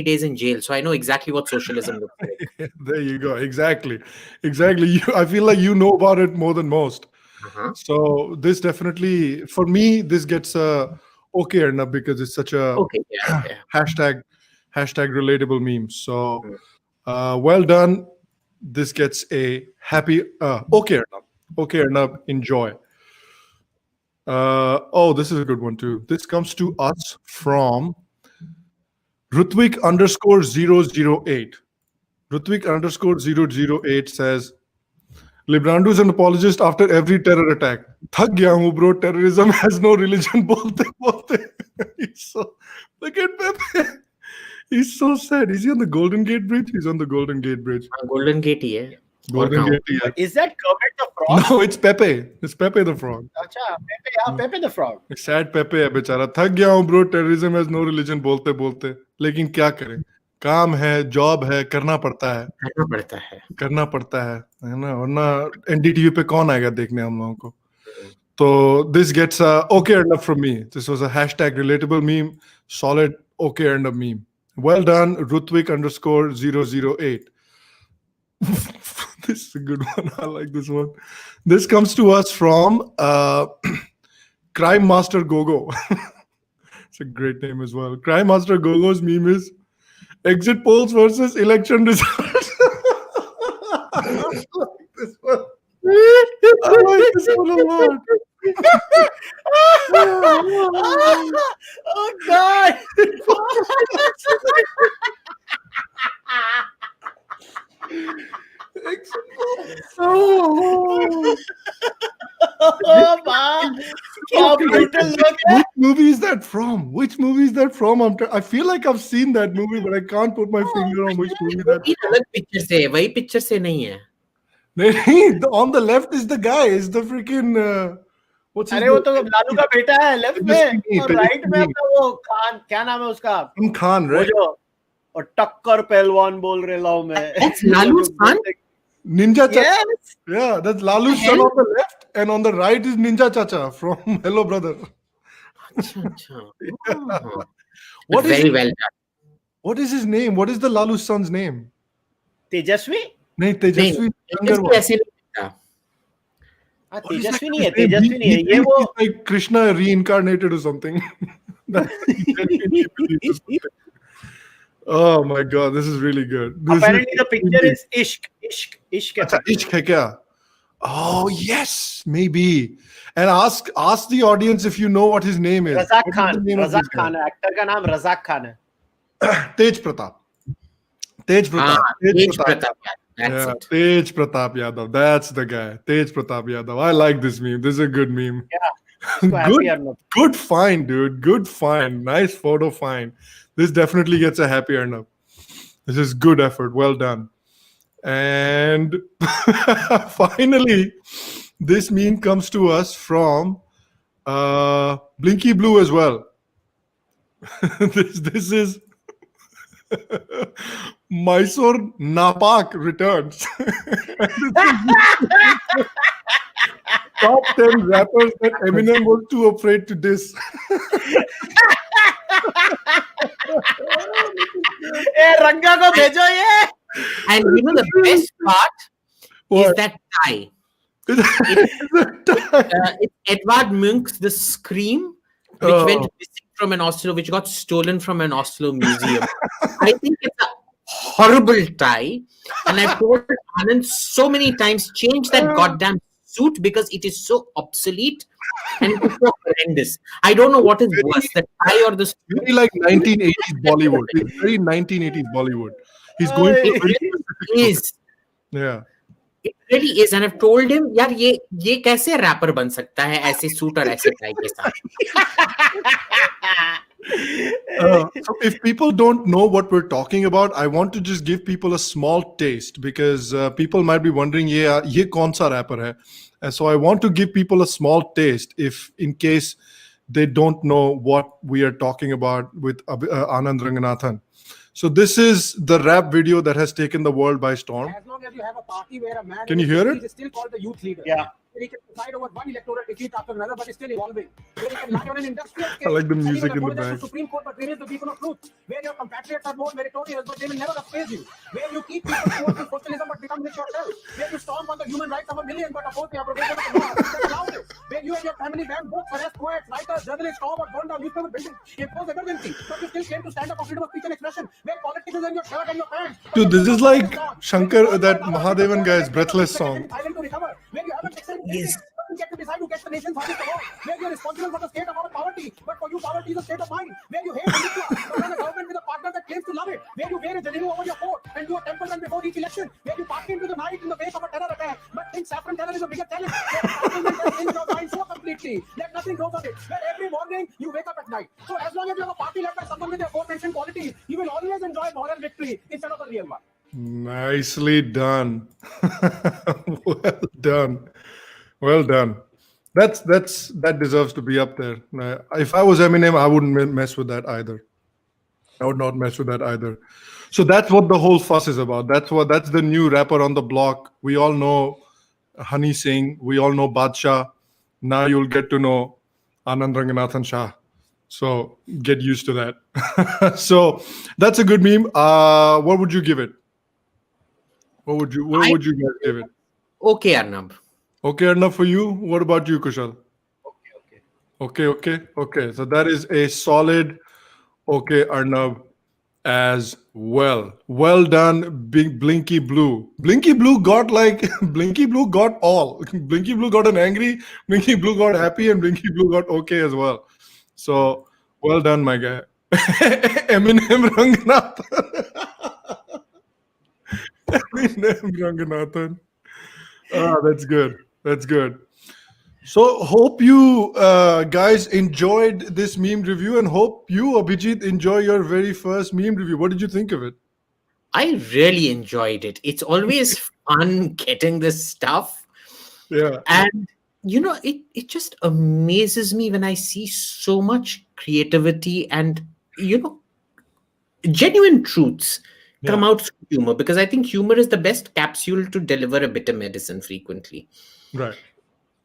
days in jail. So I know exactly what socialism looks like. There you go. Exactly. I feel like you know about it more than most. So this definitely, for me, this gets okay Arnab because it's such a hashtag relatable meme. So well done. This gets a happy okay Arnab. Okay Arnab, enjoy. This is a good one too. This comes to us from Rutvik_008. Rutvik_008 says, Librando is an apologist after every terror attack. Thak gaya hu bro, terrorism has no religion. Bolte. Look at Pepe. He's so sad. Is he on the Golden Gate Bridge? He's on the Golden Gate Bridge. Golden Gate, yeah. Golden Gate, yeah. Is that Kermit the Frog? No, it's Pepe. It's Pepe the Frog. Pepe the Frog. Sad Pepe है बेचारा. थक गया हूँ bro. Terrorism has no religion बोलते. लेकिन क्या करें? काम है, जॉब है, करना पड़ता है ना, वरना NDTV पे कौन आएगा देखने हम लोगों को. So this gets okay enough from me. This was a hashtag relatable meme, solid okay enough meme. Well done, Rutvik_008. This is a good one. I like this one. This comes to us from Crime Master Gogo. It's a great name as well. Crime Master Gogo's meme is exit polls versus election results. I like this one. I like this one a lot. Oh God! Which movie is that from? I feel like I've seen that movie, but I can't put my finger on which movie that is. वही picture से नहीं है. On the left is the guy. Is the freaking what's his name? वो तो लालू का बेटा है left में, और राइट में अपना वो खान, क्या नाम है उसका? Khan, right? और टक्कर पहलवान बोल रहे लाओ मैं. That's Lalu's son? Ninja Chacha. Yes. Yeah, that's Lalu's son on the left, and on the right is Ninja Chacha from Hello Brother. What is very well done. What is his name? What is the Lalu's son's name? Tejasvi? नहीं तेजस्वी तेजस्वी नहीं है, तेजस्वी नहीं है, ये वो like Krishna reincarnated or something. Oh my God, this is really good. Apparently the picture is Ishq. अच्छा, Ishq है क्या? Oh yes, maybe. And ask the audience if you know what his name is. Razak Khan है, actor का नाम रज़ाक खान है. Tej Pratap. Tej Pratap. Yeah, Tej Pratap Yadav. That's the guy. Tej Pratap Yadav. I like this meme. This is a good meme. Yeah. Good find, dude. Good find. Nice photo find. This definitely gets a happy Arnab. This is good effort. Well done. And finally, this meme comes to us from Blinky Blue as well. This is Mysore Napak returns. Top 10 rappers that Eminem was too afraid to diss. Ranga ko bhejo ye. And the best part is that tie. It's Edvard Munch's The Scream, which went missing from an Oslo, which got stolen from an Oslo museum. I think it's a horrible tie, and I've told Anand so many times, change that goddamn suit because it is so obsolete and it is so horrendous. I don't know what is worse, the tie or the suit. Very like 1980s Bollywood. It's very 1980s Bollywood. He's going to it really is. Yeah. It really is, and I've told him, यार ये कैसे wrapper बन सकता है ऐसे suit और ऐसे tie के साथ. So if people don't know what we're talking about, I want to just give people a small taste because people might be wondering, ye kaun sa rapper hai? And so I want to give people a small taste if in case they don't know what we are talking about with Anand Ranganathan. So this is the rap video that has taken the world by storm. As long as you have a party where a man Can you hear it? is still called the youth leader. Yeah. He can decide over one electoral defeat after another, but it's still evolving. Where he can lie on an industrial scale. I like the and music even in the apologize back. to Supreme Court, but where is the beacon of truth? Where your compatriots are more meritorious, but they will never appraise you. Where you keep people towards the socialism, but become rich yourself. Where you storm on the human rights of a million, but oppose the abrogation of the law that allows it. Where you and your family ban books, arrest poets, writers, journalists, storm or burn down newspaper buildings, impose emergency, but you still claim to stand up for freedom of speech and expression. Where politics is in your shirt and your pants. Dude, this is like Shankar, that Mahadevan guy's Breathless song. Where you haven't accepted Yes. you get to decide who gets the nation's hardest award. Where you're responsible for the state of our poverty, but for you poverty is a state of mind. Where you hate India, but run a government with a partner that claims to love it. Where you wear a Janinu over your coat and do a temple run before each election. Where you party into the night in the wake of a terror attack, but think saffron terror is a bigger challenge. Where the has changed your mind so completely that nothing grows on it. Where every morning you wake up at night. So as long as you have a party led by someone with the aforementioned qualities, you will always enjoy moral victory instead of a real one. Nicely done. Well done. Well done. That deserves to be up there. If I was Eminem, I wouldn't mess with that either. I would not mess with that either. So that's what the whole fuss is about. That's the new rapper on the block. We all know Honey Singh. We all know Badshah. Now you'll get to know Anand Ranganathan Shah. So get used to that. So that's a good meme. What would you give it? What would you guys give it? Okay, Arnab. Okay, Arnab, for you. What about you, Kushal? Okay. So that is a solid okay, Arnab, as well. Well done, big Blinky Blue. Blinky Blue got all. Blinky Blue got an angry, Blinky Blue got happy, and Blinky Blue got okay as well. So well done, my guy. Eminem Ranganathan. Eminem Ranganathan. That's good. That's good. So hope you guys enjoyed this meme review, and hope you, Abhijit, enjoy your very first meme review. What did you think of it? I really enjoyed it. It's always fun getting this stuff. Yeah. And it just amazes me when I see so much creativity and genuine truths come out through humor, because I think humor is the best capsule to deliver a bitter medicine frequently. Right.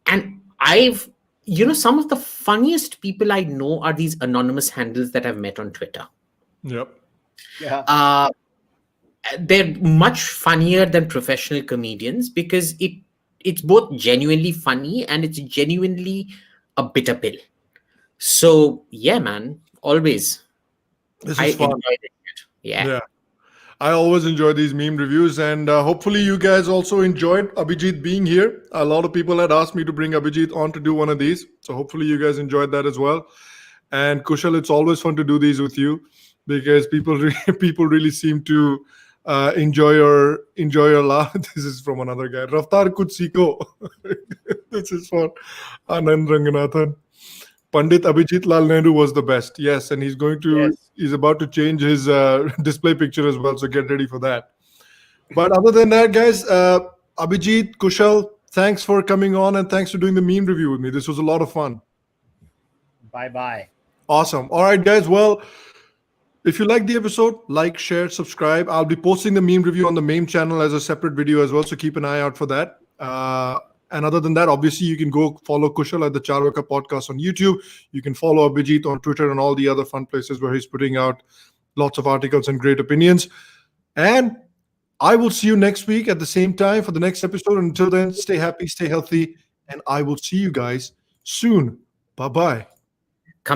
And some of the funniest people I know are these anonymous handles that I've met on Twitter. Yep. Yeah. They're much funnier than professional comedians because it's both genuinely funny and it's genuinely a bitter pill. So yeah, man, always. This is fun. Enjoyed it. Yeah. I always enjoy these meme reviews, and hopefully you guys also enjoyed Abhijit being here. A lot of people had asked me to bring Abhijit on to do one of these, so hopefully you guys enjoyed that as well. And Kushal, it's always fun to do these with you because people really seem to enjoy your laugh. This is from another guy, Raftar Kuch Seeko. This is for Anand Ranganathan. Pandit Abhijit Lal Nehru was the best. Yes, and he's about to change his display picture as well, so get ready for that. But other than that, guys, Abhijit, Kushal, thanks for coming on, and thanks for doing the meme review with me. This was a lot of fun. Bye-bye. Awesome. All right, guys. Well, if you like the episode, like, share, subscribe. I'll be posting the meme review on the main channel as a separate video as well, so keep an eye out for that. And other than that, obviously, you can go follow Kushal at the Charvaka podcast on YouTube. You can follow Abhijit on Twitter and all the other fun places where he's putting out lots of articles and great opinions. And I will see you next week at the same time for the next episode. Until then, stay happy, stay healthy, and I will see you guys soon. Bye-bye.